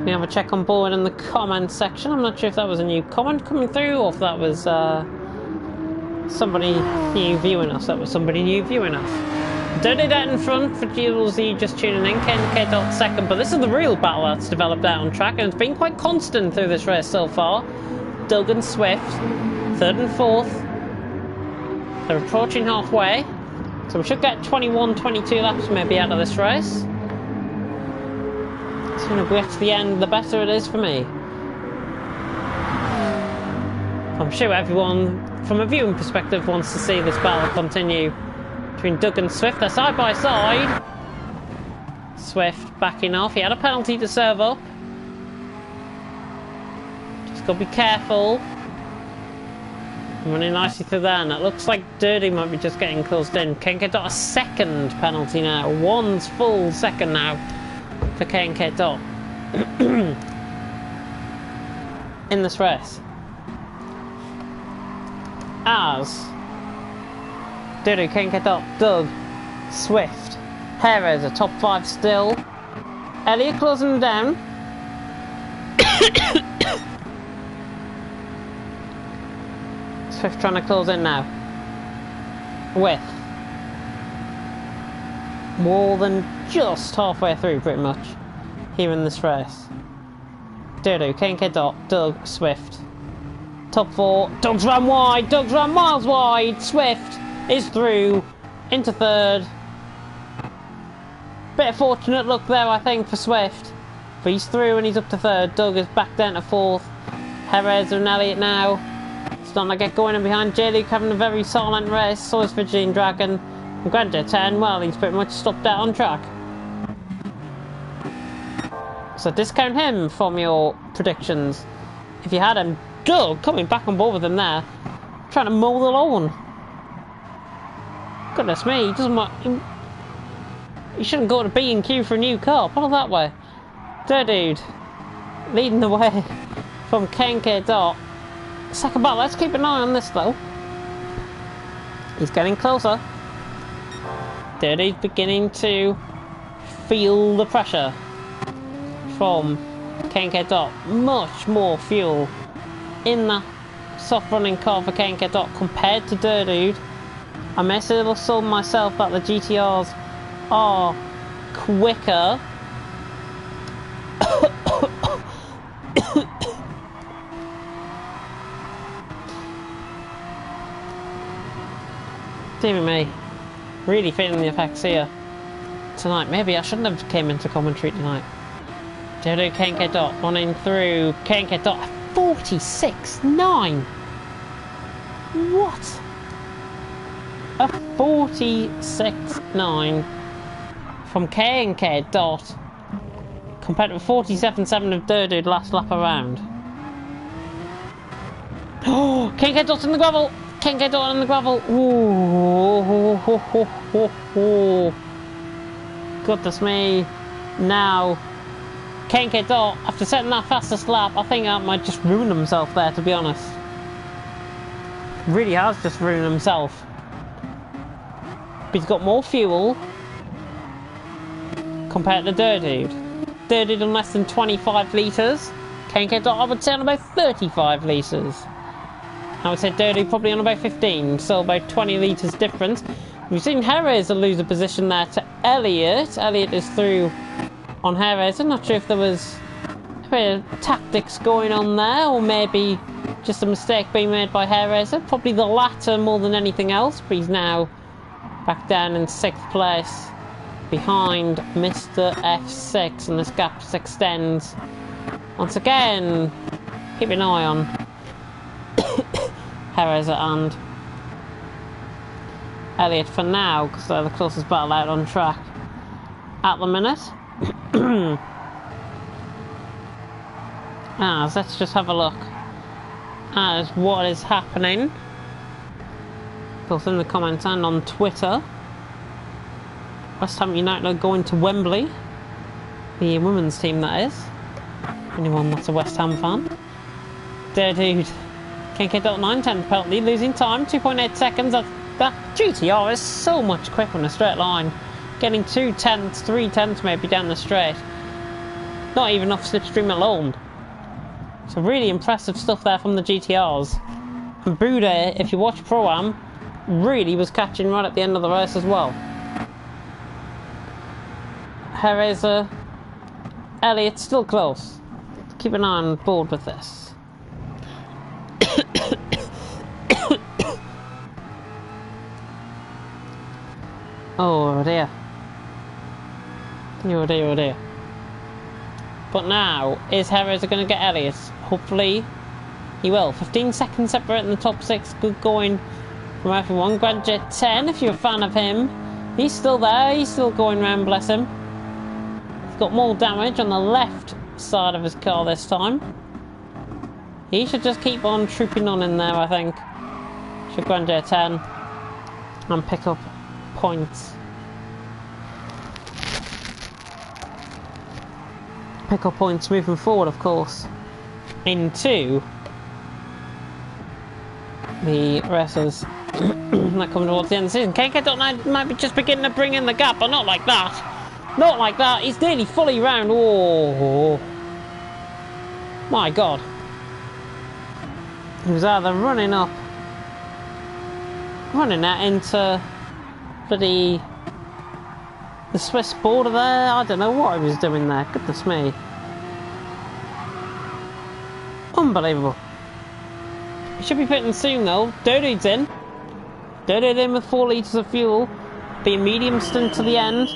We have a check on board in the comment section. I'm not sure if that was a new comment coming through or if that was somebody new viewing us. That was somebody new viewing us. Dirty Dead in front for GLZ just tuning in. K&K Dot second, but this is the real battle that's developed out on track, and it's been quite constant through this race so far. Doug and Swift, 3rd and 4th. They're approaching halfway, so we should get 21, 22 laps maybe out of this race. The sooner we get to the end, the better it is for me. I'm sure everyone, from a viewing perspective, wants to see this battle continue between Doug and Swift. They're side by side. Swift backing off. He had a penalty to serve up. Just got to be careful. Running nicely through there, and it looks like Dirty might be just getting closed in. KNK Dot a second penalty now. One's full second now for KNK Dot in this race. As Dirty, KNK Dot, Doug, Swift, Perez, a top 5 still. Elliott closing them down. Swift trying to close in now. With more than just halfway through, pretty much, here in this race. Dodo, KNK Dot, Doug, Swift. Top 4. Doug's run wide. Doug's run miles wide. Swift is through into third. Bit of fortunate luck there, I think, for Swift. But he's through and he's up to third. Doug is back down to fourth. Perez and Elliott now. Starting to get going in behind. J-Luke having a very silent race. So is Virgin Dragon. And Grand J10, well, he's pretty much stopped out on track. So discount him from your predictions if you had him. Doug coming back on board with him there. Trying to mow the lawn. Goodness me, he doesn't want... He shouldn't go to B&Q for a new car. Put it that way. Dude, leading the way from KNK Dot. Second battle. Let's keep an eye on this though. He's getting closer. Dirty's beginning to feel the pressure from KNK Dot. Much more fuel in that soft running car for KNK Dot compared to Dirty. I may say a little sold myself that the GTRs are quicker. Dear me, really feeling the effects here tonight. Maybe I shouldn't have came into commentary tonight. Dodo KNK Dot running through. KNK Dot 46.9. What? A 46.9 from KNK Dot compared to 47.7 of Dodo last lap around. Oh, KNK Dot's in the gravel. KNK Dot in the gravel. Ooh. Goodness me. Now, KNK Dot, after setting that fastest lap, I think that might just ruin himself there, to be honest. Really has just ruined himself. But he's got more fuel compared to Dirty. Dirty on less than 25 litres. KNK Dot, I would say, on about 35 litres. I would say Dirty probably on about 15, so about 20 litres difference. We've seen Jerez lose a position there to Elliott. Elliott is through on Jerez. I'm not sure if there was a bit of tactics going on there, or maybe just a mistake being made by Jerez. Probably the latter more than anything else, but he's now back down in 6th place behind Mr. F6, and this gap extends. Once again, keep an eye on Jerez and Elliott for now, because they're the closest battle out on track at the minute. So let's just have a look at what is happening, both in the comments and on Twitter. West Ham United are going to Wembley, the women's team that is. Anyone that's a West Ham fan. Dude. KNK Dot 9, 10th penalty, losing time, 2.8 seconds. That GTR is so much quicker in a straight line. Getting 2 tenths, 3 tenths maybe down the straight. Not even off slipstream alone. So really impressive stuff there from the GTRs. And Bude, if you watch Pro-Am, really was catching right at the end of the race as well. Jerez, Elliott still close. Keep an eye on board with this. Oh dear. Oh dear, oh dear. But now, is Jerez going to get Elliott? Hopefully he will. 15 seconds separating the top 6. Good going from everyone. Grand J10, if you're a fan of him. He's still there. He's still going round, bless him. He's got more damage on the left side of his car this time. He should just keep on trooping on in there, I think. Should go on J10 and pick up points. Pick up points moving forward, of course, into the races that come towards the end of the season. KK might be just beginning to bring in the gap, but not like that. Not like that. He's nearly fully round. Oh, my God. He was either running out into the Swiss border there. I don't know what he was doing there. Goodness me. Unbelievable. He should be pitting soon though. Dodude's in. Dodude in with 4 litres of fuel. Be a medium stint to the end.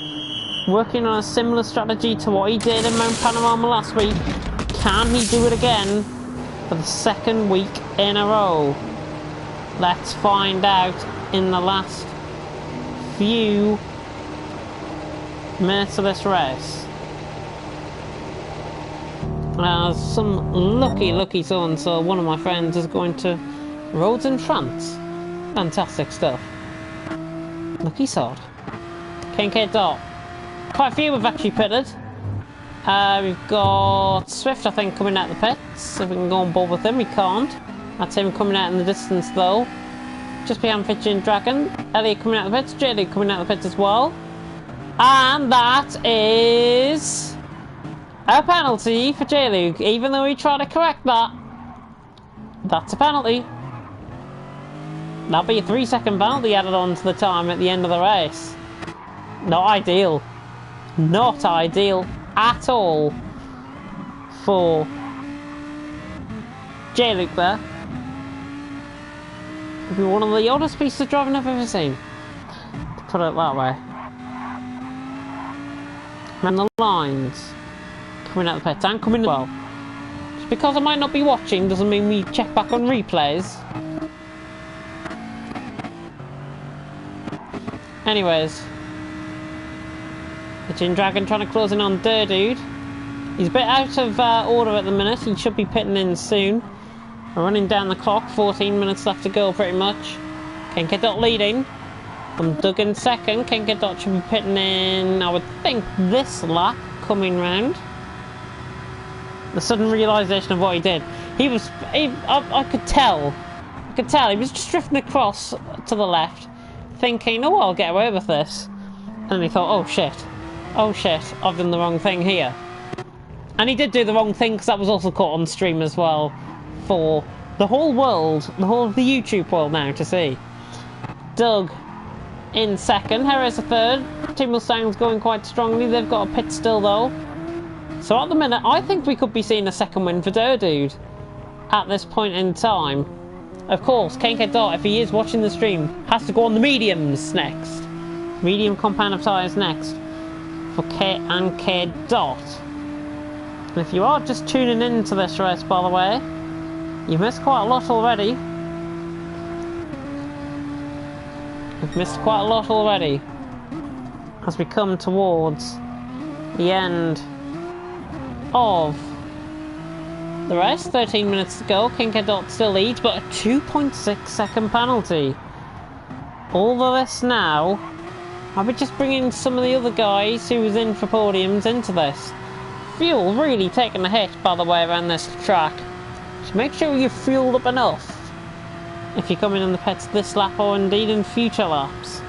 Working on a similar strategy to what he did in Mount Panorama last week. Can he do it again for the 2nd week in a row? Let's find out in the last few minutes of this race. Some lucky so-and-so, one of my friends, is going to Rhodes in France. Fantastic stuff. Lucky sod. KK Dot. Quite a few have actually pitted. We've got Swift, I think, coming out of the pits. If we can go on board with him, we can't. That's him coming out in the distance though. Just behind Fitchy and Dragon. Elliot coming out of the pits, JD coming out of the pits as well. And that is a penalty for J-Luke. Even though he tried to correct that, that's a penalty. That'll be a 3-second penalty added on to the time at the end of the race. Not ideal. Not ideal at all for J-Luke there. It'll be one of the oddest pieces of driving I've ever seen, to put it that way. And the lines coming out the pits and coming as well. Just because I might not be watching doesn't mean we check back on replays. Anyways, the Gin Dragon trying to close in on Dude. He's a bit out of order at the minute. He should be pitting in soon. We're running down the clock. 14 minutes left to go, pretty much. KK leading. I'm Duggan second. KK should be pitting in, I would think, this lap coming round. The sudden realisation of what he did. I could tell. He was just drifting across to the left, thinking, oh, I'll get away with this. And then he thought, oh shit, I've done the wrong thing here. And he did do the wrong thing, because that was also caught on stream as well, for the whole world, the whole of the YouTube world now to see. Doug in second, Harris a third. Team Mustang's going quite strongly. They've got a pit still though. So at the minute, I think we could be seeing a second win for Dude at this point in time. Of course, KK Dot, if he is watching the stream, has to go on the mediums next. Medium compound of tyres next for K and K Dot. And if you are just tuning into this race, by the way, you've missed quite a lot already. As we come towards the end of the race. 13 minutes to go. KK Dot still leads, but a 2.6 second penalty. All of this now, I'll be just bringing some of the other guys who was in for podiums into this. Fuel really taking a hit, by the way, around this track. So make sure you're fueled up enough if you're coming in the pits this lap or indeed in future laps.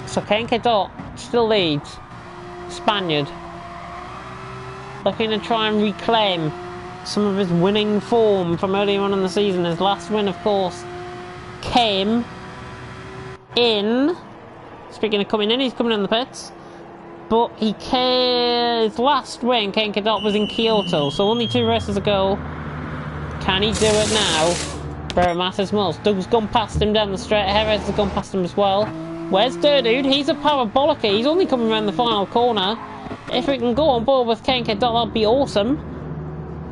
So KK Dot still leads. Spaniard looking to try and reclaim some of his winning form from earlier on in the season. His last win, of course, came in. Speaking of coming in, he's coming in the pits. But his last win, KK Dot, was in Kyoto, so only 2 races ago. Can he do it now? Where it matters most. Doug's gone past him down the straight. Jerez has gone past him as well. Where's Dude? He's a parabolic. He's only coming around the final corner. If we can go on board with KK Dot, that'd be awesome.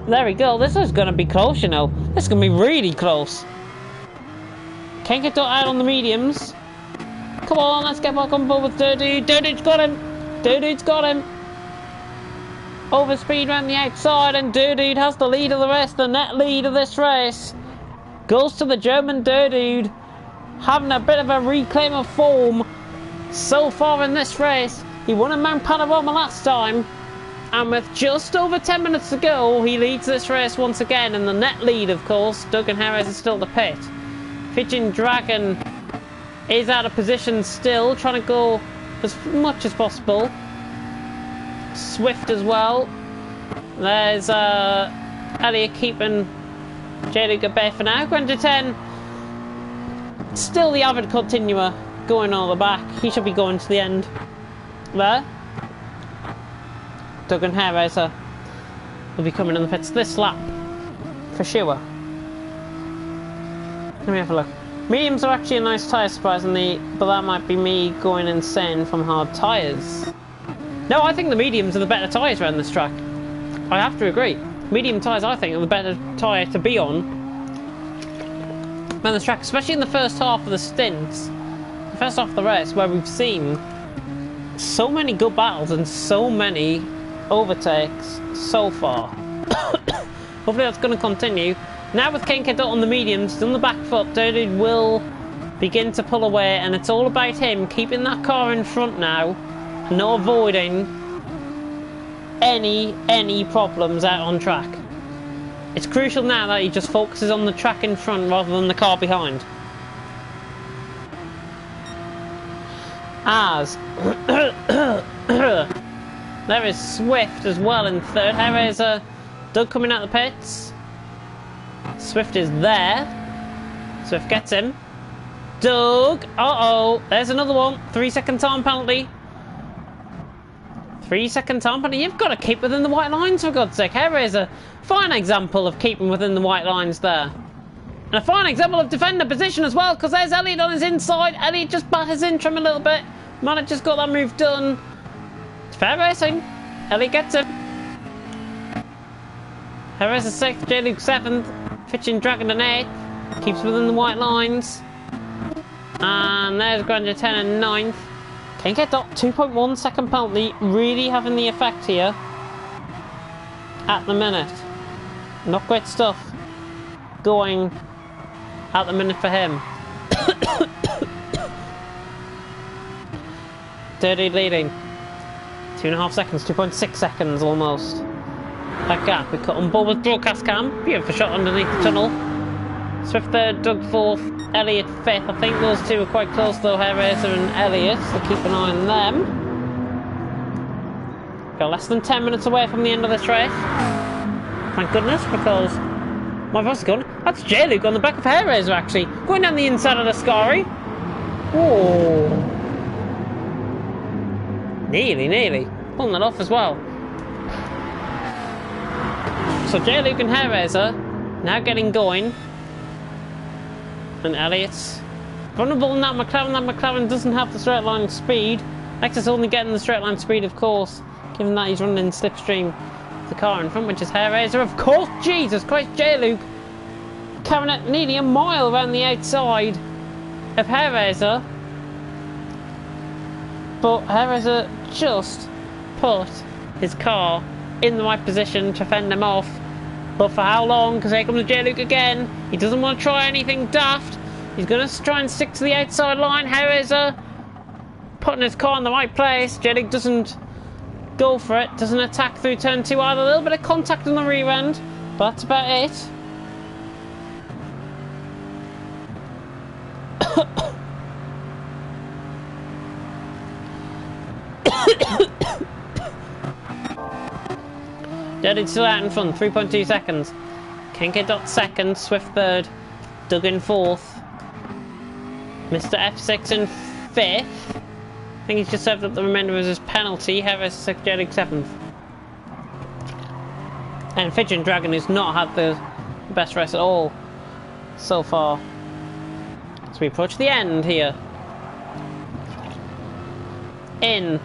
There we go. This is going to be close, you know. This is going to be really close. KK Dot out on the mediums. Come on, let's get back on board with Dude. Dude's got him. Dude's got him. Overspeed around the outside, and Dude has the lead of the race, the net lead of this race. goes to the German dude, having a bit of a reclaim of form so far in this race. He won at Mount Panorama last time, and with just over 10 minutes to go, he leads this race once again in the net lead, of course. Duggan Harris is still at the pit. Pigeon Dragon is out of position still, trying to go as much as possible. Swift as well. There's Elliot keeping J-Luke at bay for now. Going to 10. Still the avid continuer going all the back. He should be going to the end there. Duggan Hairraiser will be coming in the pits this lap for sure. Let me have a look. Mediums are actually a nice tyre, surprisingly, but that might be me going insane from hard tyres. No, I think the mediums are the better tyres around this track. I have to agree. Medium tyres, I think, are the better tyre to be on around this track, especially in the first half of the stints. The first half of the race, where we've seen so many good battles and so many overtakes so far. Hopefully that's going to continue. Now with Kenke on the mediums, he's on the back foot, Dirty will begin to pull away, and it's all about him keeping that car in front now, not avoiding any problems out on track. It's crucial now that he just focuses on the track in front rather than the car behind. As there is Swift as well in third. Here is Doug coming out the pits. Swift is there. Swift gets him. Doug. Uh-oh. There's another one. 3-second time penalty. 3-second time penalty. You've got to keep within the white lines, for God's sake. Here is a fine example of keeping within the white lines there. And a fine example of defender position as well, because there's Elliot on his inside. Elliot just batters into him a little bit. Man had just got that move done. It's fair racing. Elliot gets him. Harris is 6th, J-Luke 7th. Fitching Dragon in 8th. Keeps within the white lines. And there's Granger 10 and 9th. Can't get that 2.1 second penalty really having the effect here at the minute. Not great stuff going at the minute for him. Dirty leading. 2.5 seconds, 2.6 seconds almost. That gap we cut on board with broadcast cam. Beautiful shot underneath the tunnel. Swift third, Doug fourth, Elliot fifth. I think those two are quite close though, Hairraiser and Elliot, so keep an eye on them. Got less than 10 minutes away from the end of this race. Thank goodness, because my voice is gone. That's J-Luke on the back of Hairraiser actually. Going down the inside of the Scary. Oh. Nearly. Pulling that off as well. So J-Luke and Hairraiser now getting going. And Elliot's vulnerable in that McLaren. That McLaren doesn't have the straight line speed. Lexus only getting the straight line speed, of course, given that he's running in slipstream. The car in front, which is Hairraiser, of course. Jesus Christ, J-Luke carrying it nearly a mile around the outside of Hairraiser. But Hairraiser just put his car in the right position to fend him off. But for how long? Because here comes J-Luke again. He doesn't want to try anything daft. He's going to try and stick to the outside line. Hairraiser putting his car in the right place. J-Luke doesn't go for it. Doesn't attack through turn 2 either. A little bit of contact on the rear end. But that's about it. J-Luke still out in front, 3.2 seconds. Kenke second, Swift third, Doug in fourth. Mr. F6 in fifth. I think he's just served up the remainder of his penalty. Harris 6th, J-Luke 7th. And Fidget Dragon, who's not had the best race at all so far. So we approach the end here. In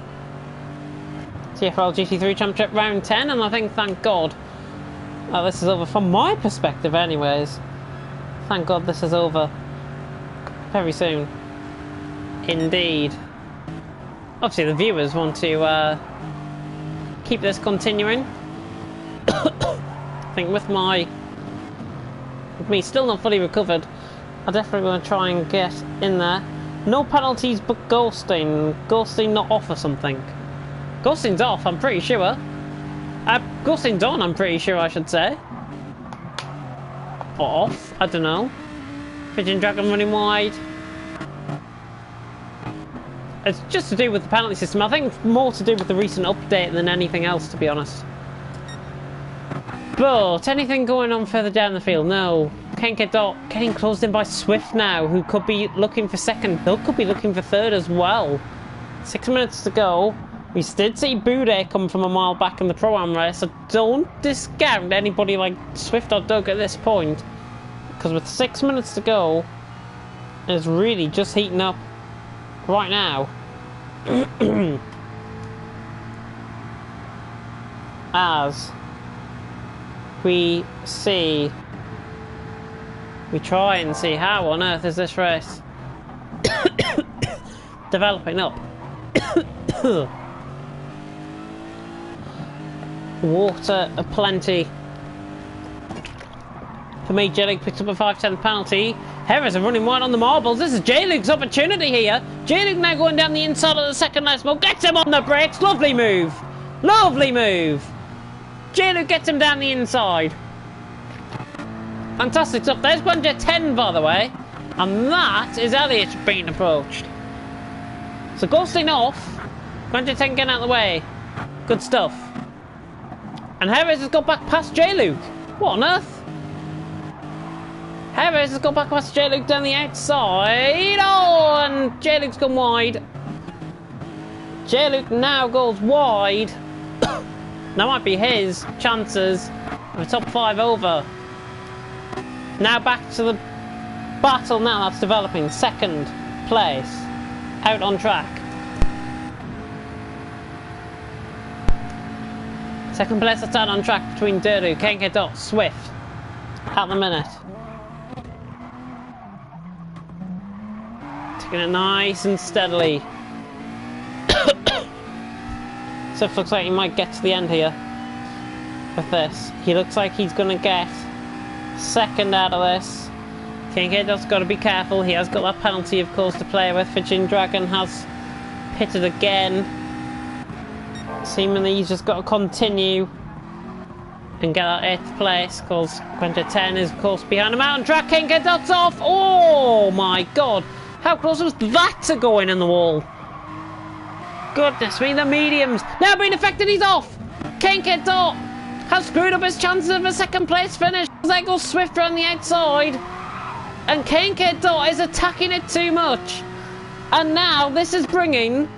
TFRL GT3 Championship round 10, and I think, thank God, this is over from my perspective anyways. Thank God this is over very soon. Indeed. Obviously the viewers want to keep this continuing. I think with my me, still not fully recovered. I definitely want to try and get in there. No penalties but ghosting. Ghosting not off or something. Ghosting's off, I'm pretty sure. Ghosting's on, I'm pretty sure I should say. Or off, I don't know. Pigeon Dragon running wide. It's just to do with the penalty system. I think it's more to do with the recent update than anything else, to be honest. But anything going on further down the field? No. Kenke getting closed in by Swift now, who could be looking for second. They could be looking for third as well. 6 minutes to go. We did see Bude come from a mile back in the Pro-Am race, so don't discount anybody like Swift or Doug at this point. Because with 6 minutes to go, it's really just heating up right now. As we try and see how on earth is this race developing up. Water aplenty. For me, J-Luke picks up a 5-10 penalty. Harris are running wide on the marbles. This is J-Luke's opportunity here. J-Luke now going down the inside of the second last move. Gets him on the brakes. Lovely move. Lovely move. J-Luke gets him down the inside. Fantastic stuff. There's GT3, by the way. And that is Elliott being approached. So ghosting off. GT3 getting out of the way. Good stuff. And Harris has got back past J-Luke. What on earth? Harris has got back past J-Luke down the outside. Oh, and J-Luke's gone wide. J-Luke now goes wide. That might be his chances of a top 5 over. Now back to the battle now that's developing. Second place. Out on track. Second place that's out on track between Durdu, Kenke, Swift. At the minute. Taking it nice and steadily. Swift looks like he might get to the end here with this. He looks like he's going to get second out of this. Kenke's got to be careful. He has got that penalty, of course, to play with. Pigeon Dragon has pitted again. Seemingly he's just got to continue and get that 8th place, because GT3 is, of course, behind him out on track. Kenke's off. Oh my god. How close was that to going in the wall? Goodness me, the mediums now being affected. He's off. Kenke has screwed up his chances of a second place finish. There goes Swift around the outside, and Kenke is attacking it too much. And now this is bringing,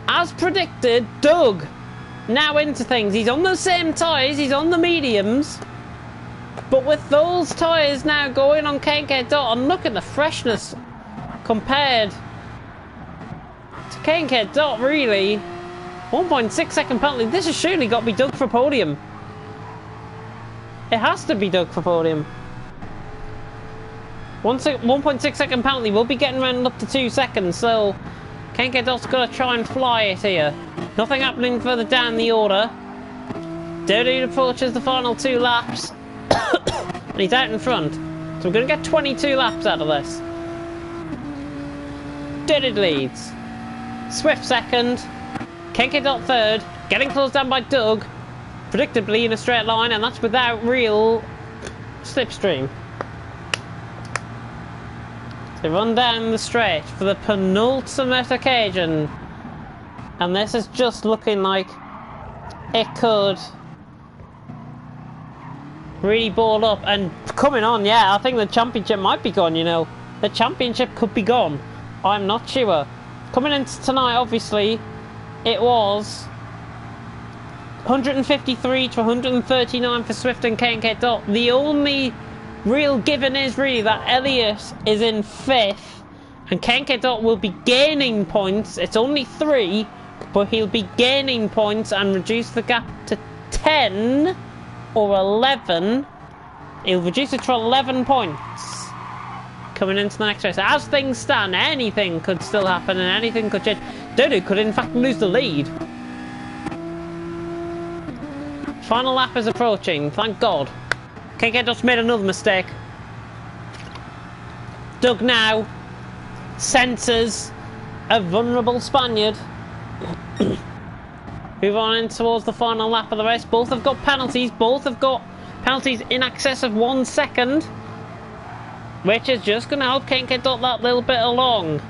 as predicted, Doug now into things. He's on the same tyres, he's on the mediums, but with those tyres now going on Kenke, and look at the freshness compared to Kenke, really. 1.6 second penalty. This has surely got to be Doug for podium. It has to be Doug for podium. 1.6 second penalty. We'll be getting around up to 2 seconds, so Kenke's got to try and fly it here. Nothing happening further down the order. Durdu approaches the final 2 laps. And he's out in front. So we're going to get 22 laps out of this. Durdu leads. Swift second. Kenke third. Getting closed down by Doug. Predictably in a straight line, and that's without real slipstream. They run down the straight for the penultimate occasion, and this is just looking like it could really ball up. And coming on, yeah, I think the championship might be gone, you know. The championship could be gone. I'm not sure. Coming into tonight, obviously, it was 153 to 139 for Swift and Kenke. The only real given is really that Elliott is in 5th, and Kenke will be gaining points. It's only 3, but he'll be gaining points and reduce the gap to 10 or 11. He'll reduce it to 11 points coming into the next race. As things stand, anything could still happen and anything could change. Durdu could in fact lose the lead. Final lap is approaching, thank God. Kenke just made another mistake. Doug now senses a vulnerable Spaniard. Move on in towards the final lap of the race. Both have got penalties. Both have got penalties in excess of 1 second, which is just going to help Kane Kedot that little bit along.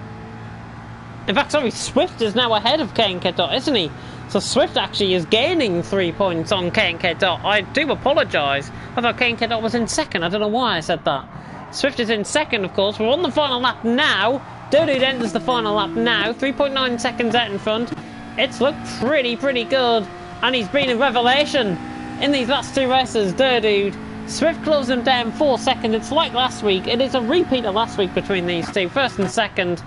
In fact, sorry, Swift is now ahead of Kane Kedot, isn't he? So Swift actually is gaining 3 points on Kane Kedot. I do apologise. I thought Kane Kedot was in second. I don't know why I said that. Swift is in second, of course. We're on the final lap now. Durdude enters the final lap now. 3.9 seconds out in front. It's looked pretty good. And he's been a revelation in these last 2 races, Durdude. Swift closed him down 4 seconds. It's like last week. It is a repeat of last week between these two. First and second.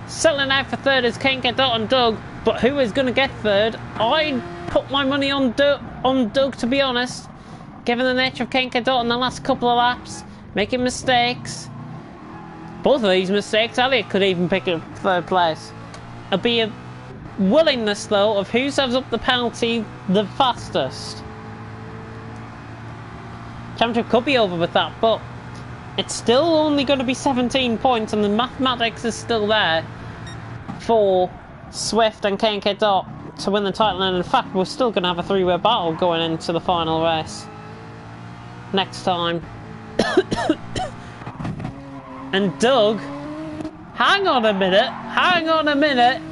Settling out for third is Kane Kedot and Doug. But who is going to get third? I put my money on Doug, to be honest. Given the nature of Kane Kedot in the last couple of laps. Making mistakes. Both of these mistakes, Elliott could even pick up third place. It'll be a willingness, though, of who serves up the penalty the fastest. Championship could be over with that, but it's still only going to be 17 points, and the mathematics is still there for Swift and Kane Kedot to win the title. And in fact, we're still going to have a 3-way battle going into the final race next time. And Doug, hang on a minute.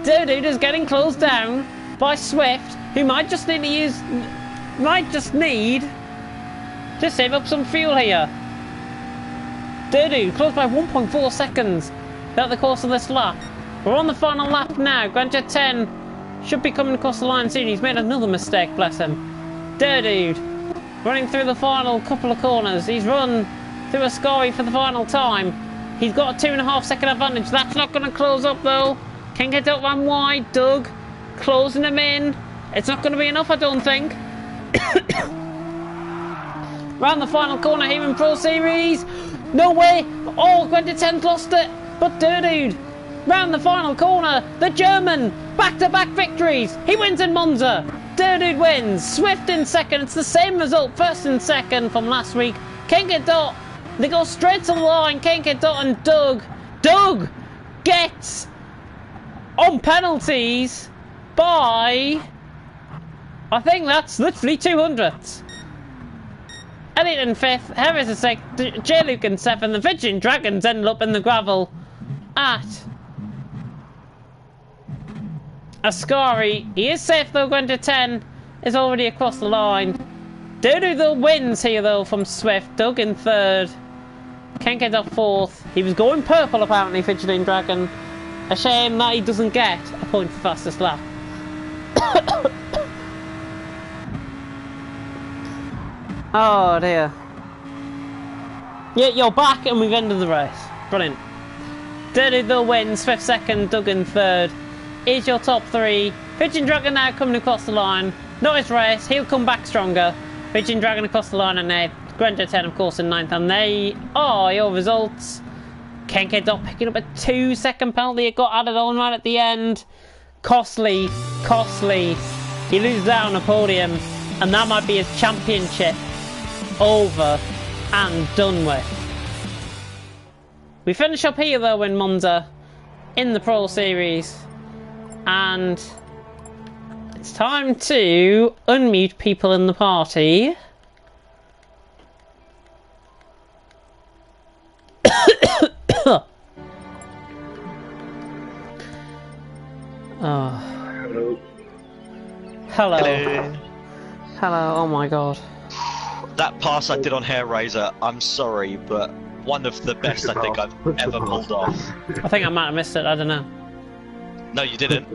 Durdude is getting closed down by Swift, who might just need to save up some fuel here. Durdude closed by 1.4 seconds throughout the course of this lap. We're on the final lap now. GT3 should be coming across the line soon. He's made another mistake, bless him. Durdude running through the final couple of corners. He's run through a scory for the final time. He's got a 2.5 second advantage. That's not going to close up though. Kane Kedot ran wide. Doug closing him in. It's not going to be enough, I don't think. Round the final corner here in Pro Series. No way. Oh, GT3's lost it. But Durdude, round the final corner, the German, back-to-back victories. He wins in Monza. Durdude wins. Swift in second. It's the same result, first and second from last week. Kane Kedot, they go straight to the line. Kane Kedot and Doug. Doug gets on penalties by, I think that's literally 200ths. Elliott in 5th, Harris in 6th, J-Luke in 7th. The Virgin Dragons ended up in the gravel at Ascari. He is safe though. GT3 is already across the line. Durdude though wins here though from Swift. Doug in 3rd. Kane Kedot 4th. He was going purple apparently, Fidgeting Dragon. A shame that he doesn't get a point for fastest lap. Oh dear. Yeah, you're back and we've ended the race. Brilliant. Durdude though wins. Swift 2nd, Doug in 3rd. Is your top 3. Fidgeting Dragon now coming across the line. Not his race. He'll come back stronger. Fidgeting Dragon across the line in 8th. GT3 of course in 9th. And they are your results. Kane Kedot picking up a 2-second penalty. It got added on right at the end. Costly. He loses out on a podium. And that might be his championship over and done with. We finish up here though in Monza in the Pro Series. And it's time to unmute people in the party. Oh. Hello. Hello, oh my god. That pass I did on Hair Razor, I'm sorry, but one of the best I think I've ever pulled off. I think I might have missed it, I don't know. No, you didn't.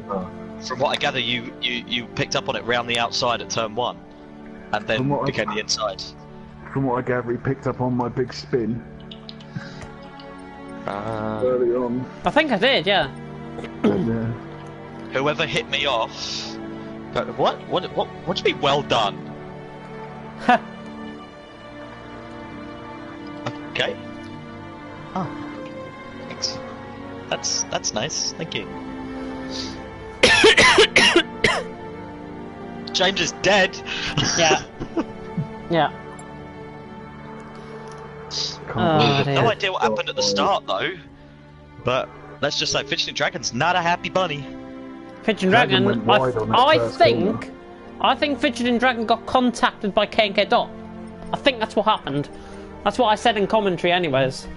From what I gather, you picked up on it round the outside at turn 1, and then became the inside. From what I gather, he picked up on my big spin. Early on. I think I did, yeah. Yeah. Whoever hit me off. But what do you mean? Well done. Okay. Oh, thanks. That's nice. Thank you. James is dead. Yeah. Yeah. Oh, dear. No idea what happened at the start though, but let's just say Fidgeting Dragon's not a happy bunny. Fidgeting Dragon Dragon, went wide on that I first think Fidgeting Dragon got contacted by K&K Dot. I think that's what happened. That's what I said in commentary anyways.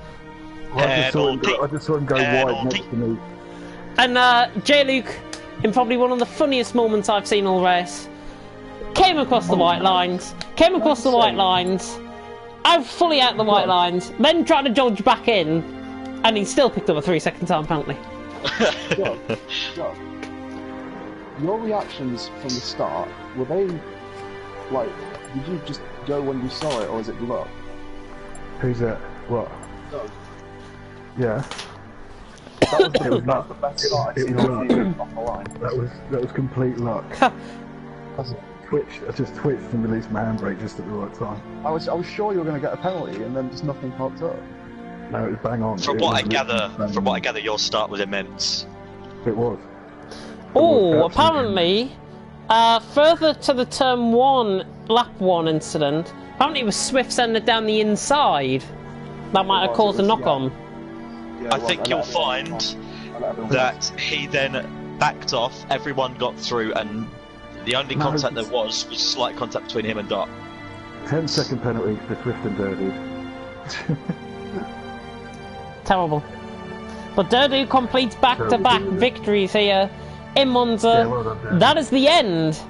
I just saw him go wide next to me. And J-Luke, in probably one of the funniest moments I've seen all race, came across the white lines, fully out the white lines, then tried to dodge back in, and he still picked up a 3-second time penalty. Joe, your reactions from the start, were they, like, did you just go when you saw it, or is it luck? Who's it? What? Doug. Yeah. That was the best start I've seen on the line. That was complete luck. I just twitched and released my handbrake just at the right time. I was sure you were going to get a penalty, and then just nothing popped up. No, it was bang on. From what I gather, your start was immense. It was. Oh, apparently, further to the turn 1, lap 1 incident, apparently it was Swift sending it down the inside. That might have caused a knock-on. Yeah, I think you'll find that he then backed off, everyone got through, and the only contact there was slight contact between him and Dot. 10-second penalty for Swift and Dirty. Terrible. But Durdu completes back-to-back victories here in Monza. Yeah, well done, Durdu. That is the end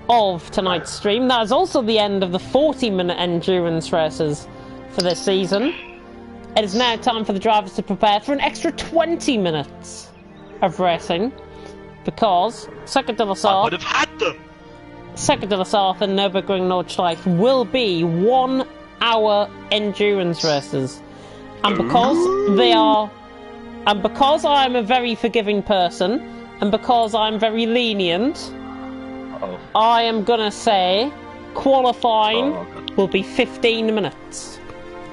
of tonight's stream. That is also the end of the 40-minute endurance races for this season. It is now time for the drivers to prepare for an extra 20 minutes of racing, because Circuit de la I Sarthe, would have had them! Circuit de la Sarthe and Nürburgring Nordschleife will be 1 hour endurance races. And because they are, and because I'm a very forgiving person, and because I'm very lenient, I am gonna say qualifying will be 15 minutes.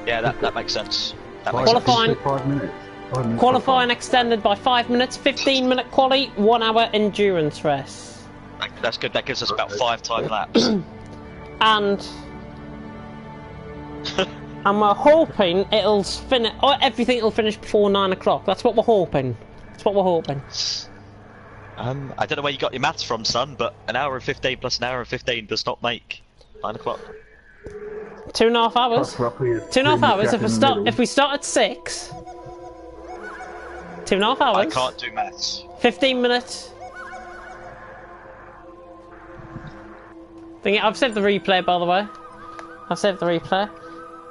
Yeah, that makes sense. Qualifying, 5 minutes. 5 minutes. qualifying extended by 5 minutes, 15-minute quali, 1 hour endurance race. That's good, that gives us about 5 time laps. And we're hoping it'll finish, or everything will finish before 9 o'clock. That's what we're hoping. That's what we're hoping. I don't know where you got your maths from, son, but an hour and 15 plus an hour and 15 does not make 9 o'clock. 2.5 hours. 2.5 hours. If we start at 6, 2.5 hours. I can't do maths. 15 minutes. I've saved the replay, by the way. I've saved the replay.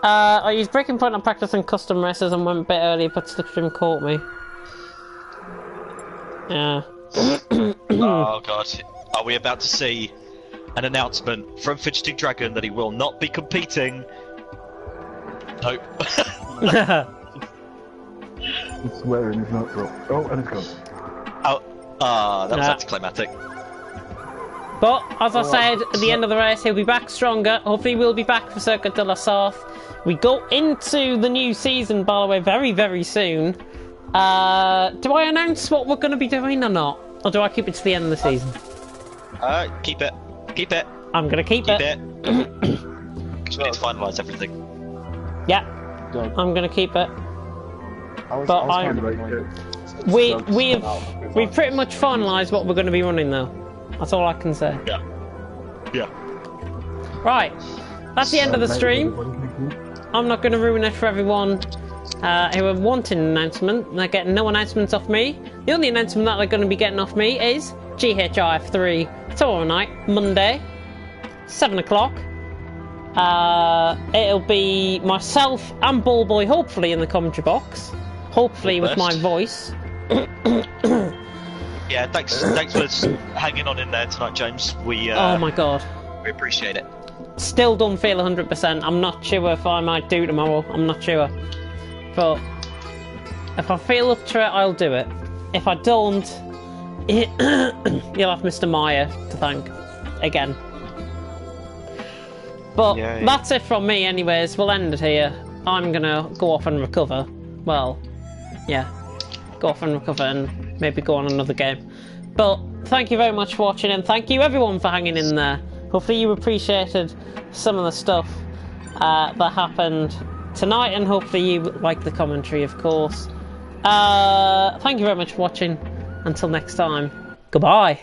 I used breaking point on practicing custom races and went a bit early, but Slipstream caught me. Yeah. Oh god. Are we about to see an announcement from Fidgeting Dragon that he will not be competing? Nope. He's swearing he's not dropped. Oh, and it's gone. Oh, that was anticlimactic. But, as I said, at the end of the race, he'll be back stronger. Hopefully we'll be back for Circuit de la Sarthe. We go into the new season, by the way, very, very soon. Do I announce what we're going to be doing or not? Or do I keep it to the end of the season? Keep it. Keep it. I'm going to keep it. Because we need to finalise everything. Yeah, I'm going to keep it. We've pretty much finalised what we're going to be running though. That's all I can say. Yeah. Yeah. Right, that's the end of the stream. I'm not going to ruin it for everyone who are wanting an announcement. They're getting no announcements off me. The only announcement that they're going to be getting off me is GHIF3 tomorrow night, Monday, 7 o'clock. It'll be myself and Ballboy, hopefully, in the commentary box. Hopefully with my voice. Yeah, thanks for hanging on in there tonight, James. Oh my god. We appreciate it. Still don't feel 100%. I'm not sure if I might do tomorrow. I'm not sure. But if I feel up to it, I'll do it. If I don't, you'll have Mr. Meyer to thank again. But that's it from me anyways. We'll end it here. I'm gonna go off and recover. Well, yeah. Go off and recover and maybe go on another game. But thank you very much for watching, and thank you everyone for hanging in there. Hopefully you appreciated some of the stuff that happened tonight, and hopefully you like the commentary, of course. Thank you very much for watching. Until next time, goodbye.